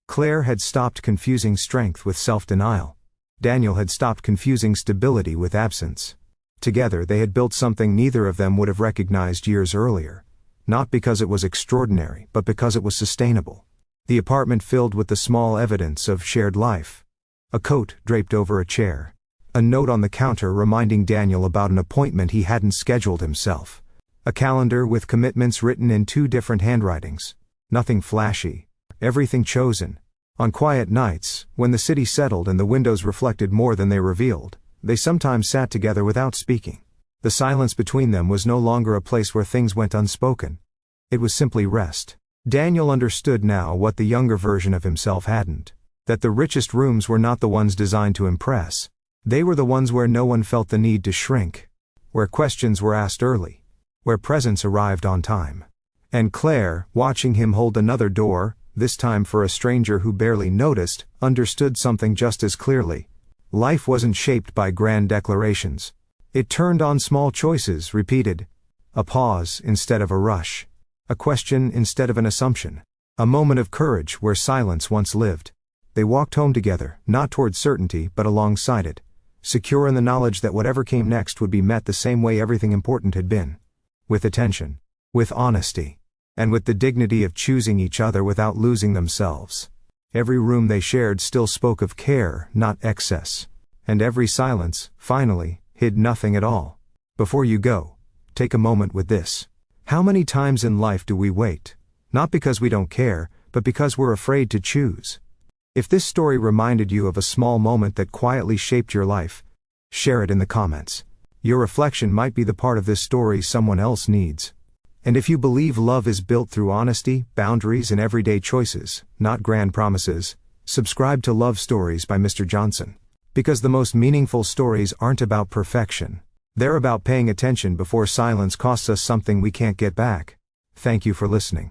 Speaker 1: Claire had stopped confusing strength with self-denial. Daniel had stopped confusing stability with absence. Together they had built something neither of them would have recognized years earlier. Not because it was extraordinary, but because it was sustainable. The apartment filled with the small evidence of shared life. A coat draped over a chair. A note on the counter reminding Daniel about an appointment he hadn't scheduled himself. A calendar with commitments written in 2 different handwritings. Nothing flashy. Everything chosen. On quiet nights, when the city settled and the windows reflected more than they revealed, they sometimes sat together without speaking. The silence between them was no longer a place where things went unspoken. It was simply rest. Daniel understood now what the younger version of himself hadn't. That the richest rooms were not the ones designed to impress. They were the ones where no one felt the need to shrink. Where questions were asked early. Where presence arrived on time. And Claire, watching him hold another door, this time for a stranger who barely noticed, understood something just as clearly. Life wasn't shaped by grand declarations. It turned on small choices, repeated. A pause instead of a rush. A question instead of an assumption. A moment of courage where silence once lived. They walked home together, not toward certainty, but alongside it. Secure in the knowledge that whatever came next would be met the same way everything important had been. With attention. With honesty. And with the dignity of choosing each other without losing themselves. Every room they shared still spoke of care, not excess. And every silence, finally, hid nothing at all. Before you go, take a moment with this. How many times in life do we wait? Not because we don't care, but because we're afraid to choose. If this story reminded you of a small moment that quietly shaped your life, share it in the comments. Your reflection might be the part of this story someone else needs. And if you believe love is built through honesty, boundaries, and everyday choices, not grand promises, subscribe to Love Stories by Mr. Johnson. Because the most meaningful stories aren't about perfection. They're about paying attention before silence costs us something we can't get back. Thank you for listening.